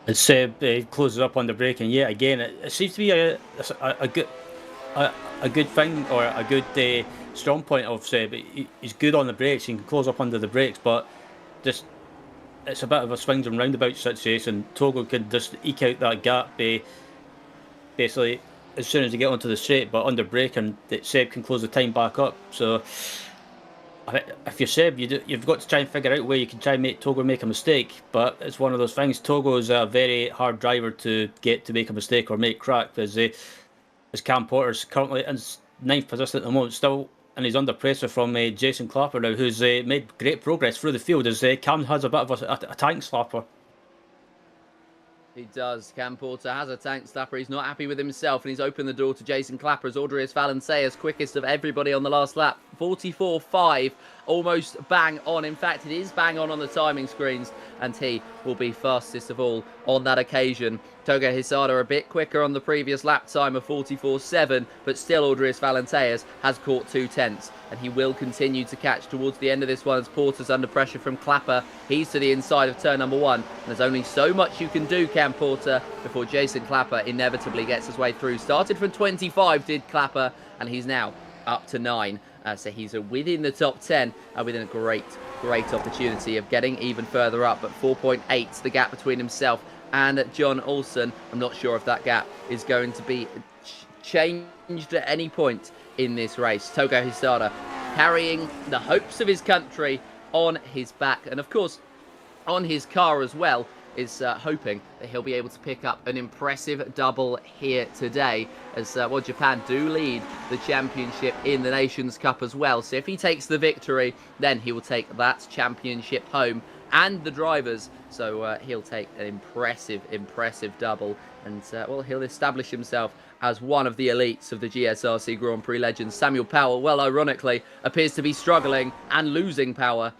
And Seb closes up on the brake, and yet again, it seems to be a good thing, or a good strong point of Seb. He's good on the brakes, he can close up under the brakes, but just it's a bit of a swings and roundabouts situation. Togo can just eke out that gap basically as soon as they get onto the straight, but under brake, and Seb can close the time back up. So if you're Seb, you've got to try and figure out where you can try and make Togo make a mistake. But it's one of those things. Togo is a very hard driver to get to make a mistake or make crack. As Cam Porter's currently in 9th position at the moment, still, and he's under pressure from Jason Clapper now, who's made great progress through the field. As Cam has a bit of a tank slapper. He does. Cam Porter has a tank slapper. He's not happy with himself, and he's opened the door to Jason Clapper as Audrius Valenseas, quickest of everybody on the last lap. 44.5, almost bang on. In fact, it is bang on the timing screens, and he will be fastest of all on that occasion. Togo Hisada a bit quicker on the previous lap time of 44.7, but still Audrius Valenseas has caught 2/10, and he will continue to catch towards the end of this one as Porter's under pressure from Clapper. He's to the inside of turn number 1, and there's only so much you can do, Cam Porter, before Jason Clapper inevitably gets his way through. Started from 25, did Clapper, and he's now up to 9. So he's within the top 10, within a great opportunity of getting even further up. But 4.8 the gap between himself and John Olsen. I'm not sure if that gap is going to be changed at any point in this race. Togo Hisada carrying the hopes of his country on his back, and of course on his car as well, is hoping that he'll be able to pick up an impressive double here today, as well, Japan do lead the championship in the Nations Cup as well. So if he takes the victory, then he will take that championship home and the drivers. So he'll take an impressive double, and well, he'll establish himself as one of the elites of the GSRC Grand Prix legends. Samuel Powell, well, ironically, appears to be struggling and losing power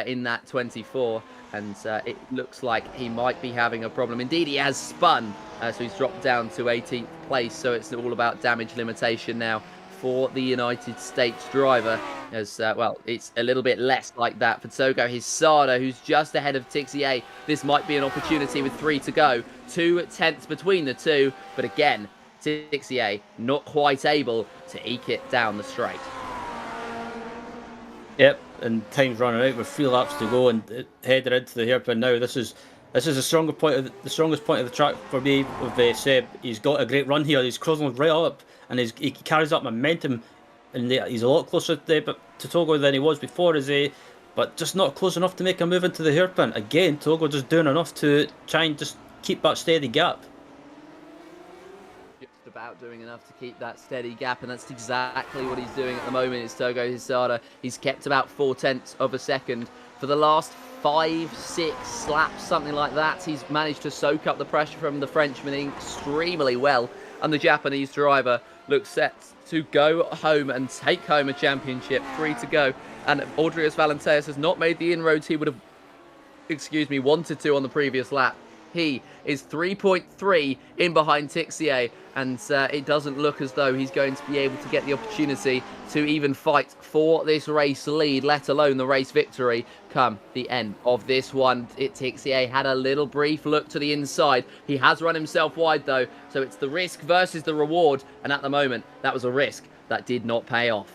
in that 24. And it looks like he might be having a problem. Indeed, he has spun, so he's dropped down to 18th place. So it's all about damage limitation now for the United States driver. As well, it's a little bit less like that for Togo Hisada, who's just ahead of Tixier. This might be an opportunity with 3 to go. 2/10 between the two, but again, Tixier not quite able to eke it down the straight. Yep, and time's running out with 3 laps to go, and heading into the hairpin now. This is the strongest point of the track for me with Seb. He's got a great run here. He's closing right up, and he carries up momentum, and he's a lot closer to Togo than he was before, but just not close enough to make a move into the hairpin. Again, Togo just doing enough to try and just keep that steady gap. About doing enough to keep that steady gap, and that's exactly what he's doing at the moment. It's Togo Hisada. He's kept about 0.4 of a second for the last 5-6 laps, something like that. He's managed to soak up the pressure from the Frenchman extremely well, and the Japanese driver looks set to go home and take home a championship. 3 to go, and Audrius Valenseas has not made the inroads he would have wanted to on the previous lap. He is 3.3 in behind Tixier, and it doesn't look as though he's going to be able to get the opportunity to even fight for this race lead, let alone the race victory, come the end of this one. Tixier had a little brief look to the inside. He has run himself wide, though, so it's the risk versus the reward, and at the moment, that was a risk that did not pay off.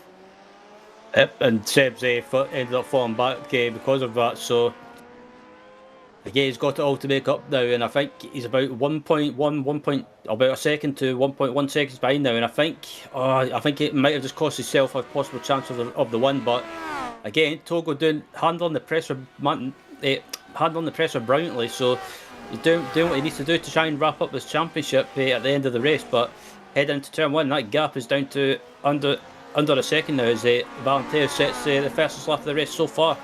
Yep, and Seb's ended up falling back because of that, so again, he's got it all to make up now, and I think he's about about a second to 1.1 seconds behind now, and I think it might have just cost himself a possible chance of the win. But again, Togo handling the pressure brilliantly, so he's doing what he needs to do to try and wrap up this championship at the end of the race. But heading into turn 1, that gap is down to under a second now, as Valenseas sets the fastest lap of the race so far.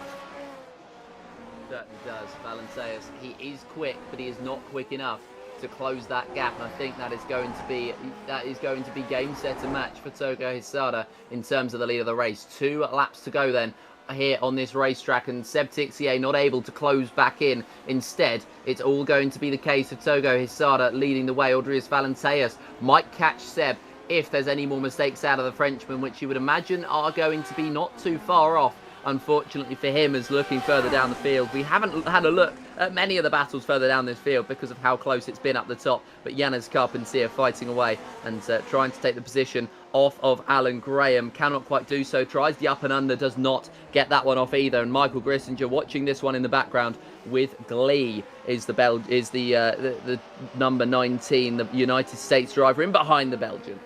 Certainly does. Valenseas, he is quick, but he is not quick enough to close that gap, and I think that is going to be game, set and match for Togo Hisada in terms of the lead of the race. 2 laps to go then here on this racetrack, and Seb Tixier not able to close back in. Instead, it's all going to be the case of Togo Hisada leading the way. Audrius Valenseas might catch Seb if there's any more mistakes out of the Frenchman, which you would imagine are going to be not too far off. Unfortunately for him, is looking further down the field. We haven't had a look at many of the battles further down this field because of how close it's been up the top. But Yanez Carpentier fighting away and trying to take the position off of Alan Graham. Cannot quite do so. Tries the up and under. Does not get that one off either. And Michael Grissinger watching this one in the background with glee is the number 19, the United States driver in behind the Belgian.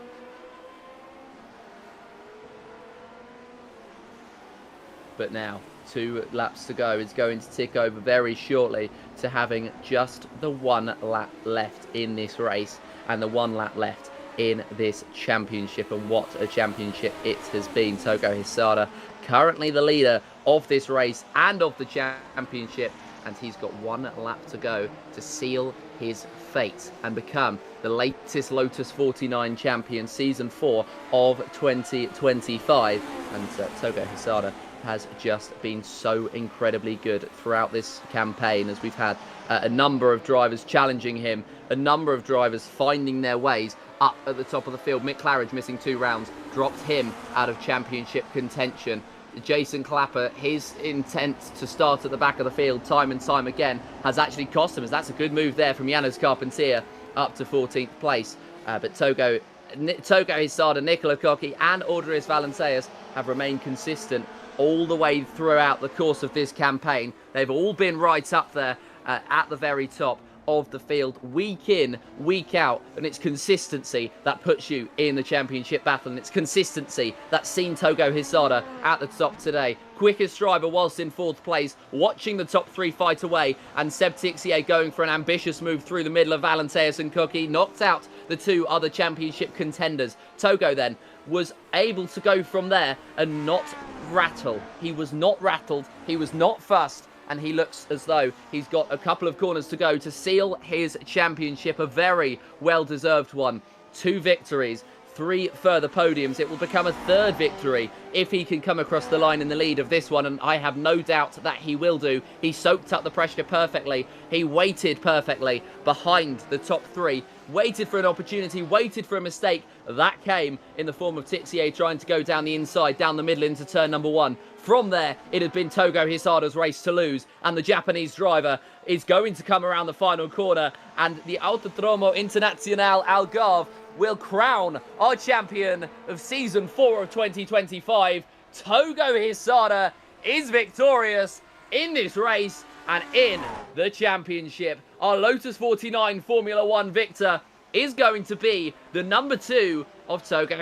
But now 2 laps to go. Is going to tick over very shortly to having just the 1 lap left in this race and the 1 lap left in this championship. And what a championship it has been. Togo Hisada currently the leader of this race and of the championship, and he's got one lap to go to seal his fate and become the latest Lotus 49 champion, season 4 of 2025. And Togo Hisada has just been so incredibly good throughout this campaign, as we've had a number of drivers challenging him, a number of drivers finding their ways up at the top of the field. Mick Claridge missing 2 rounds dropped him out of championship contention. Jason Clapper, his intent to start at the back of the field time and time again has actually cost him, as that's a good move there from Janos Carpentier up to 14th place. But Togo Hisada, Nicola Cocchi and Audrius Valenseus have remained consistent all the way throughout the course of this campaign. They've all been right up there at the very top of the field, week in, week out, and it's consistency that puts you in the championship battle, and it's consistency that's seen Togo Hisada at the top today. Quickest driver whilst in 4th place, watching the top 3 fight away, and Seb Tixier going for an ambitious move through the middle of Valenseus and Cocchi, knocked out the 2 other championship contenders. Togo then was able to go from there and not rattle. He was not rattled, he was not fussed, and he looks as though he's got a couple of corners to go to seal his championship, a very well-deserved one. 2 victories, 3 further podiums. It will become a 3rd victory if he can come across the line in the lead of this one, and I have no doubt that he will do. He soaked up the pressure perfectly. He waited perfectly behind the top 3, waited for an opportunity, waited for a mistake. That came in the form of Tixier trying to go down the inside, down the middle into turn number 1. From there, it had been Togo Hisada's race to lose, and the Japanese driver is going to come around the final corner, and the Autodromo Internacional Algarve will crown our champion of season 4 of 2025. Togo Hisada is victorious in this race and in the championship. Our Lotus 49 Formula 1 victor is going to be the number 2 of Togo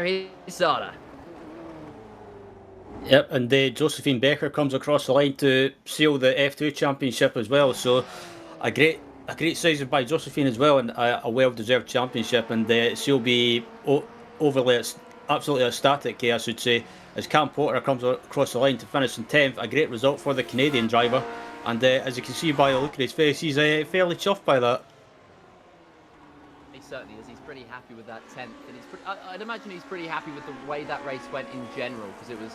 Hisada. Yep, and Josephine Becker comes across the line to seal the F2 championship as well. So a great season by Josephine as well, and a well-deserved championship. And she'll be absolutely ecstatic, I should say, as Cam Porter comes across the line to finish in 10th. A great result for the Canadian driver. And as you can see by the look at his face, he's fairly chuffed by that. He certainly is. He's pretty happy with that 10th, and I'd imagine he's pretty happy with the way that race went in general, because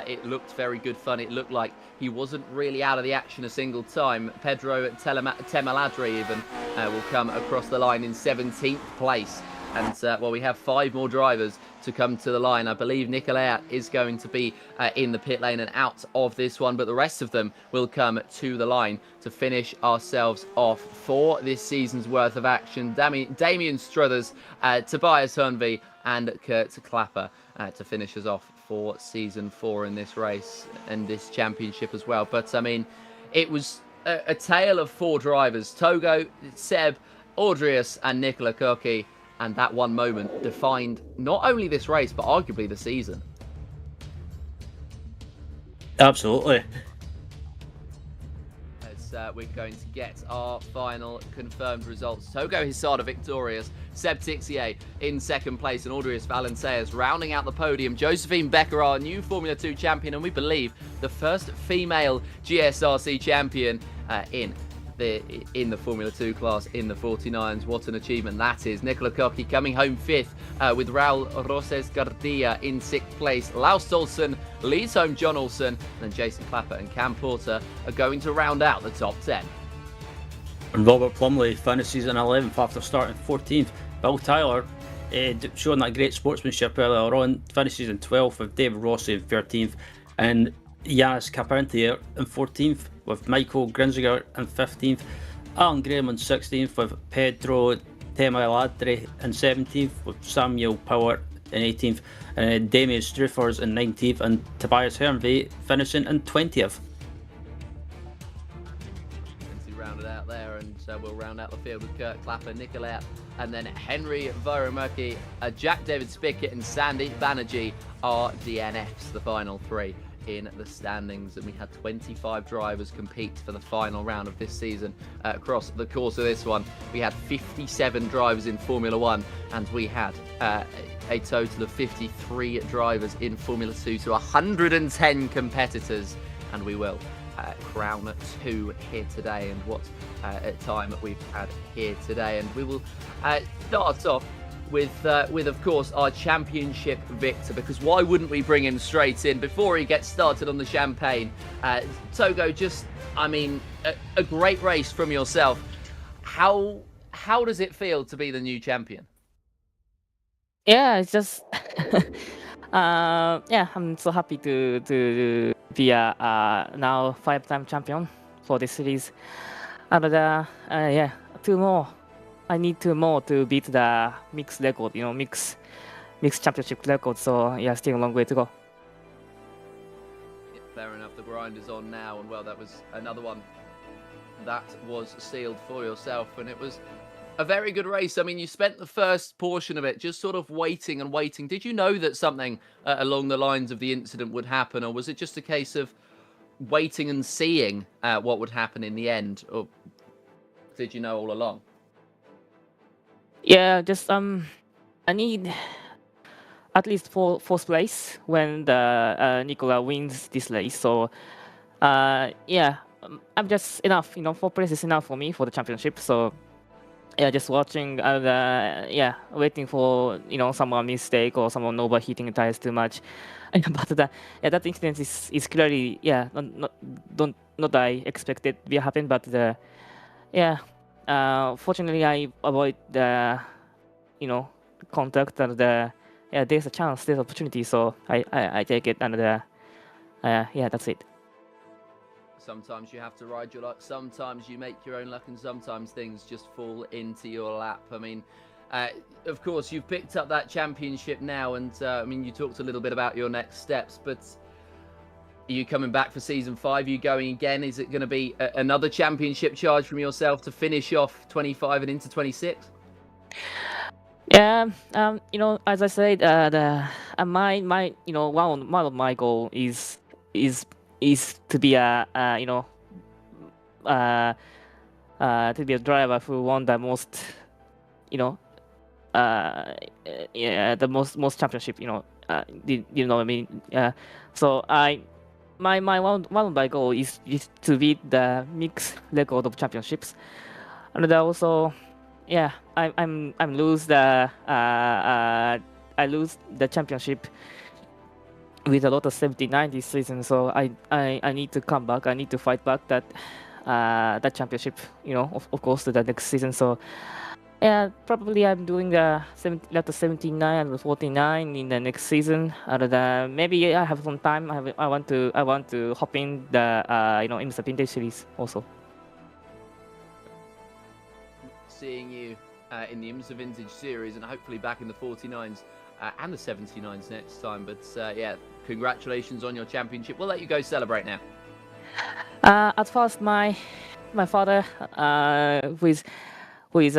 it looked very good fun. It looked like he wasn't really out of the action a single time. Pedro Temaladri even will come across the line in 17th place. And we have 5 more drivers to come to the line. I believe Nicolai is going to be in the pit lane and out of this one, but the rest of them will come to the line to finish ourselves off for this season's worth of action. Damien Struthers, Tobias Hornby and Kurt Clapper to finish us off for season 4 in this race and this championship as well. But I mean, it was a tale of 4 drivers: Togo, Seb, Audrius and Nicola Cocchi. And that one moment defined not only this race, but arguably the season. Absolutely. As we're going to get our final confirmed results. Togo Hisada victorious. Seb Tixier in 2nd place. And Audrius Valenseus rounding out the podium. Josephine Becker, our new Formula 2 champion. And we believe the first female GSRC champion in the Formula 2 class in the 49s. What an achievement that is. Nicola Cocchi coming home 5th with Raul Roses Gardia in 6th place. Laus Olsen leads home John Olsen, and Jason Clapper and Cam Porter are going to round out the top 10. And Robert Plumley finishes in 11th after starting 14th. Bill Tyler, showing that great sportsmanship earlier on, finishes in 12th with David Rossi in 13th, and Janis Carpentier in 14th, with Michael Grinziger in 15th, Alan Graham in 16th, with Pedro Temaladri in 17th, with Samuel Power in 18th, Damien Struthers in 19th, and Tobias Hornby finishing in 20th. Rounded out there, and we'll round out the field with Kurt Clapper, Nicolai, and then Henry Voromerki, Jack David Spickett and Sandy Banerjee are DNFs, the final 3 in the standings. And we had 25 drivers compete for the final round of this season. Across the course of this one, we had 57 drivers in Formula 1, and we had a total of 53 drivers in Formula 2, so 110 competitors, and we will Crown 2 here today, and what time we've had here today. And we will start off with of course our championship victor, because why wouldn't we bring him straight in before he gets started on the champagne? Togo, just I mean a great race from yourself. How does it feel to be the new champion? Yeah, it's just yeah, I'm so happy to be a now 5-time champion for this series. And yeah, two more. I need two more to beat the mixed record, mixed championship record. So yeah, still a long way to go. Yeah, fair enough. The grind is on now, and well, that was another one that was sealed for yourself, and it was a very good race. I mean, you spent the first portion of it just sort of waiting and waiting. Did you know that something along the lines of the incident would happen, or was it just a case of waiting and seeing what would happen in the end, or did you know all along? Yeah, just I need at least fourth place when the Nicola wins this race. So yeah, I'm just enough. 4th place is enough for me for the championship. So yeah, just watching yeah, waiting for someone mistake or someone overheating the tires too much. But yeah, that incident is clearly not I expected to happen. But yeah, fortunately I avoid the contact, and yeah, there's a chance, there's opportunity, so I take it, and yeah, that's it. Sometimes you have to ride your luck, sometimes you make your own luck, and sometimes things just fall into your lap. I mean, of course, you've picked up that championship now, and I mean, you talked a little bit about your next steps, but are you coming back for season 5? Are you going again? Is it going to be another championship charge from yourself to finish off 25 and into 26? Yeah, as I said, my one of my goal is to be to be a driver who won the most, yeah, the most championship. You know what I mean? So my one of my goal is to beat the mixed record of championships, and also, yeah, I'm lose the I lose the championship with a lot of 79 this season. So I need to come back. I need to fight back that championship. Of course, to the next season. So yeah, probably I'm doing the letter 79 and 49 in the next season. And maybe I have some time. I want to hop in the in the vintage series also. Seeing you in the IMSA Vintage Series, and hopefully back in the 49s and the 79s next time. But yeah, congratulations on your championship. We'll let you go celebrate now. At first, my father, who is enjoying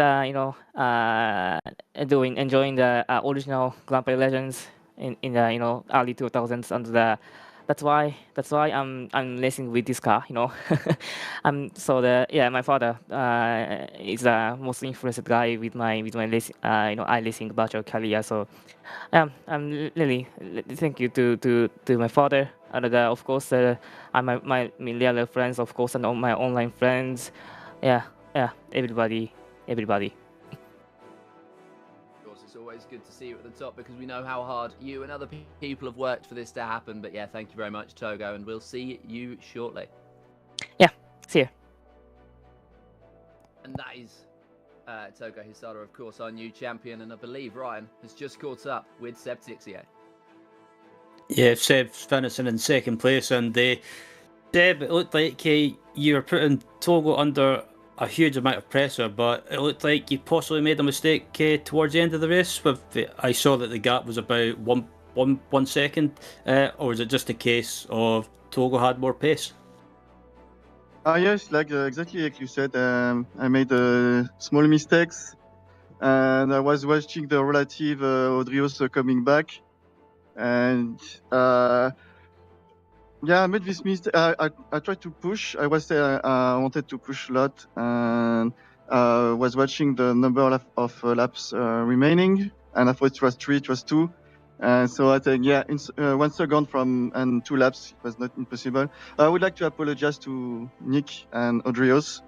the original Grand Prix Legends in the early 2000s, and that's why I'm racing with this car. My father is the most influenced guy with my racing, iRacing virtual career. So I'm really thank you to my father, and of course my real friends, of course, and all my online friends. Yeah, everybody. Of course, it's always good to see you at the top, because we know how hard you and other people have worked for this to happen. But yeah, thank you very much, Togo, and we'll see you shortly. Yeah, see you. And that is Togo Hisada, of course, our new champion, and I believe Ryan has just caught up with Seb Tixier. Yeah, Seb's finishing in 2nd place, and Seb, it looked like you were putting Togo under a huge amount of pressure, but it looked like you possibly made a mistake towards the end of the race. I saw that the gap was about one second, or was it just a case of Togo had more pace? Yes, exactly like you said. I made small mistakes, and I was watching the relative Odrios coming back, and yeah, I made this mistake. I tried to push. I wanted to push a lot, and was watching the number of laps remaining, and I thought it was 3, it was 2, So I think, yeah, 1 second from and 2 laps it was not impossible. I would like to apologize to Nick and Odrios.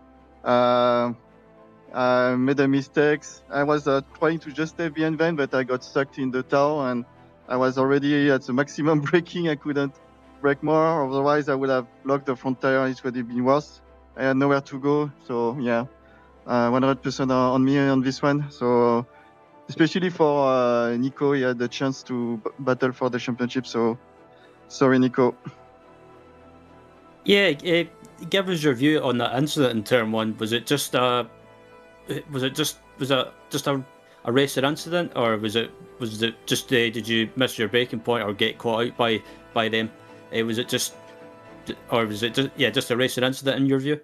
I made a mistake. I was trying to just stay behind them, but I got sucked in the tow, and I was already at the maximum braking. I couldn't brake more. Otherwise, I would have blocked the front tire. It would have been worse. I had nowhere to go. So yeah, 100% on me on this one. So especially for Nico, he had the chance to battle for the championship. So sorry, Nico. Yeah, give us your view on that incident in turn 1. Was it just a racer incident, or was it just did you miss your braking point or get caught out by them? Was it just a racer incident in your view?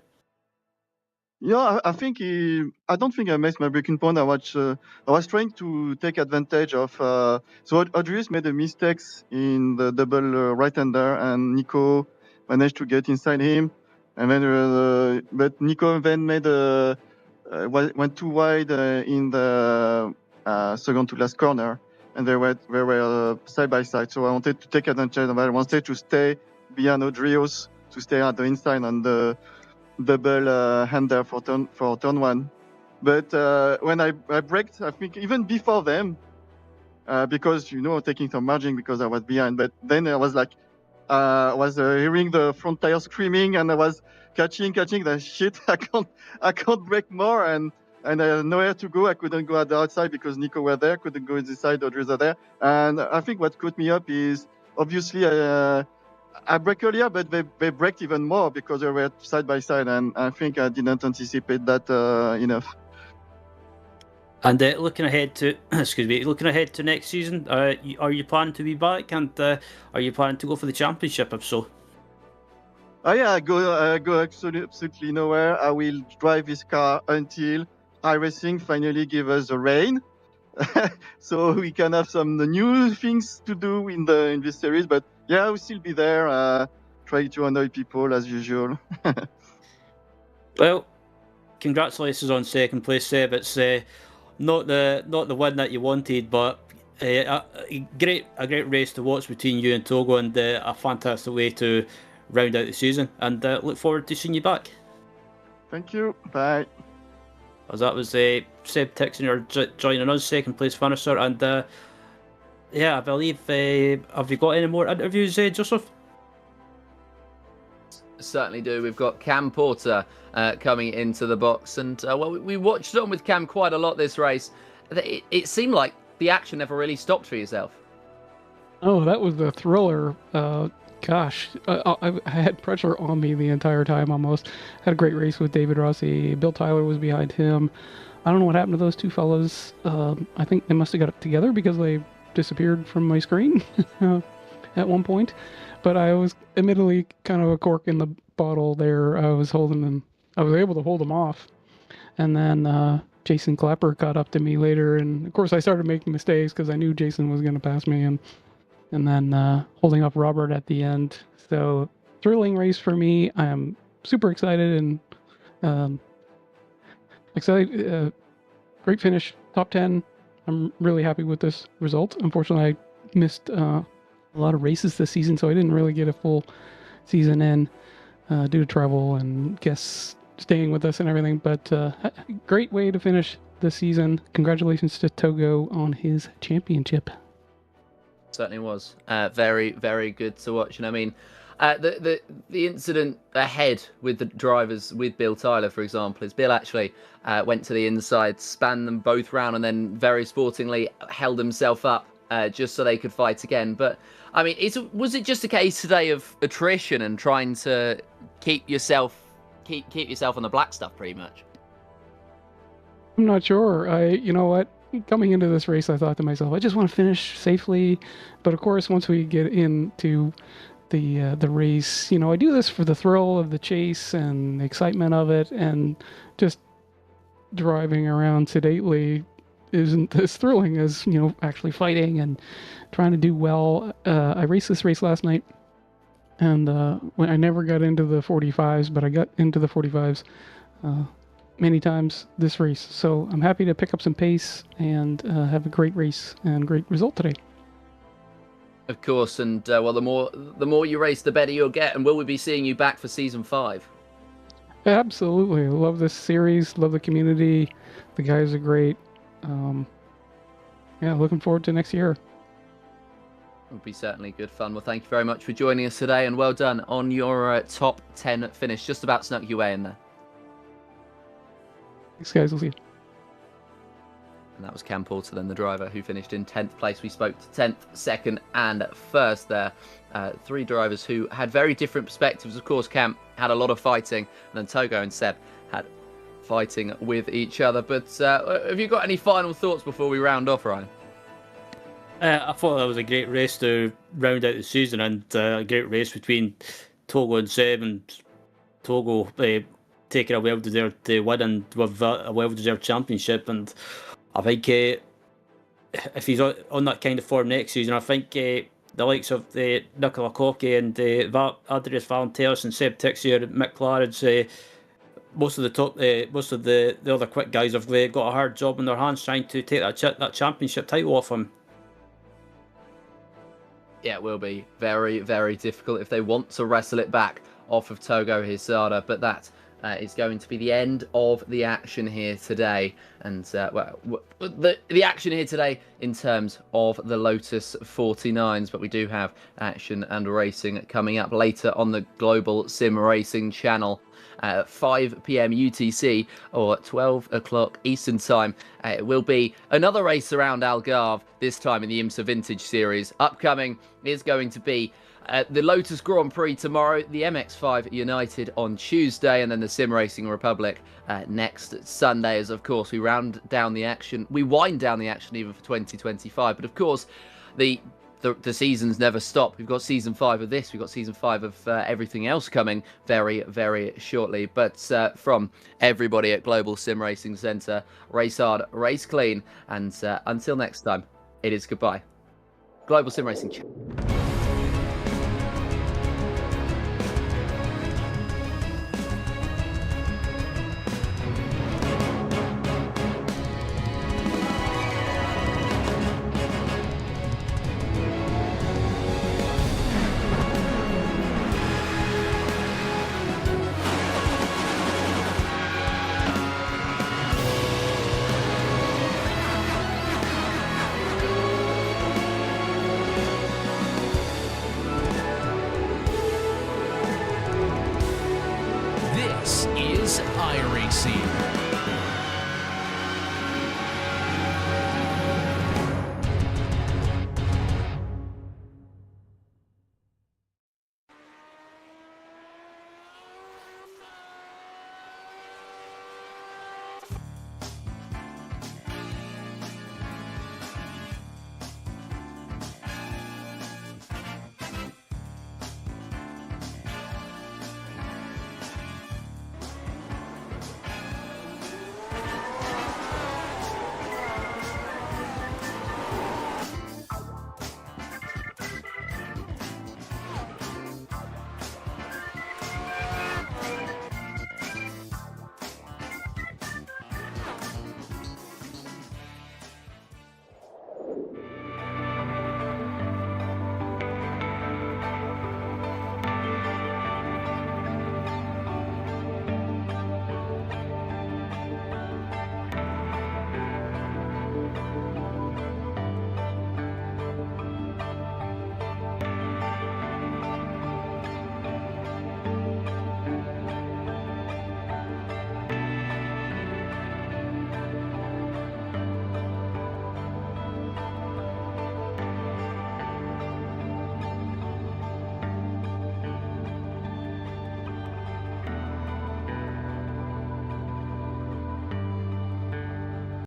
Yeah, I think I don't think I missed my braking point. I was trying to take advantage of. So Odrius made a mistakes in the double right-hander, and Nico managed to get inside him, and then but Nico then made went too wide in the second to last corner, and they were side by side. So I wanted to take advantage of that. I wanted to stay behind Odrius, to stay at the inside on the double hander for turn 1. But when I braked, I think even before them, because taking some margin because I was behind. But then I was like, hearing the front tire screaming, and I was catching the shit. I can't brake more, and I had nowhere to go. I couldn't go at the outside because Nico were there. Couldn't go inside. Audrey's are there. And I think what caught me up is obviously I braked earlier, but they braked even more because they were side by side, and I think I didn't anticipate that enough. And looking ahead to next season, are you planning to be back, and are you planning to go for the championship? If so, yeah, I go absolutely nowhere. I will drive this car until iRacing finally give us the rain, so we can have some new things to do in this series. But yeah, I will still be there, try to annoy people as usual. Well, congratulations on second place, Seb. It's not the win that you wanted, but a great race to watch between you and Togo, and a fantastic way to round out the season. And look forward to seeing you back. Thank you. Bye. As that was Seb Tixon joining us, second place finisher, and yeah, I believe. Have you got any more interviews, Joseph? Certainly do. We've got Cam Porter coming into the box, and we watched on with Cam quite a lot this race. It seemed like the action never really stopped for yourself. Oh, that was a thriller. Gosh, I had pressure on me the entire time almost. Had a great race with David Rossi. Bill Tyler was behind him. I don't know what happened to those two fellas. I think they must have got it together because they disappeared from my screen at one point. But I was admittedly kind of a cork in the bottle there. I was able to hold them off. And then Jason Clapper caught up to me later. And of course I started making mistakes because I knew Jason was going to pass me. And then holding up Robert at the end. So thrilling race for me. I am super excited and excited. Great finish, top 10. I'm really happy with this result. Unfortunately, I missed a lot of races this season, so I didn't really get a full season in due to travel and guests staying with us and everything. But great way to finish the season. Congratulations to Togo on his championship. Certainly was very, very good to watch. And I mean, the incident ahead with the drivers, with Bill Tyler, for example, is Bill actually went to the inside, spanned them both round, and then very sportingly held himself up just so they could fight again. But I mean, was it just a case today of attrition and trying to keep yourself on the black stuff, pretty much? I'm not sure. You know what? Coming into this race, I thought to myself, I just want to finish safely. But of course, once we get into the race, I do this for the thrill of the chase and the excitement of it, and just driving around sedately isn't as thrilling as actually fighting and trying to do well. I raced this race last night, and when I never got into the 45s, but I got into the 45s many times this race. So I'm happy to pick up some pace and have a great race and great result today. Of course, and well, the more you race, the better you'll get. And will we be seeing you back for season 5? Absolutely. Love this series. Love the community. The guys are great. Yeah, looking forward to next year. It'll be certainly good fun. Well, thank you very much for joining us today, and well done on your top 10 finish. Just about snuck your way in there. Thanks, guys. We'll see you. And that was Cam Porter, then the driver, who finished in 10th place. We spoke to 10th, 2nd, and 1st there. 3 drivers who had very different perspectives. Of course, Cam had a lot of fighting, and then Togo and Seb had fighting with each other. But have you got any final thoughts before we round off, Ryan? I thought that was a great race to round out the season, and a great race between Togo and Seb, and Togo taking a well-deserved win and with a well-deserved championship. And I think if he's on that kind of form next season, I think the likes of Nicola Cocky and Adrius Valenteros and Seb Tixier and Mick Clarence, most of the other quick guys have got a hard job in their hands trying to take that championship title off him. Yeah, it will be very, very difficult if they want to wrestle it back off of Togo Hisada, but that is going to be the end of the action here today. And the action here today in terms of the Lotus 49s, but we do have action and racing coming up later on the Global Sim Racing channel. 5 p.m. UTC or 12 o'clock Eastern Time. It will be another race around Algarve, this time in the IMSA Vintage Series. Upcoming is going to be the Lotus Grand Prix tomorrow, the MX-5 United on Tuesday, and then the Sim Racing Republic next Sunday, as of course we wind down the action even for 2025. But of course, the seasons never stop. We've got season 5 of this. We've got season 5 of everything else coming very, very shortly. But from everybody at Global Sim Racing Centre, race hard, race clean, and until next time, it is goodbye. Global Sim Racing Chat.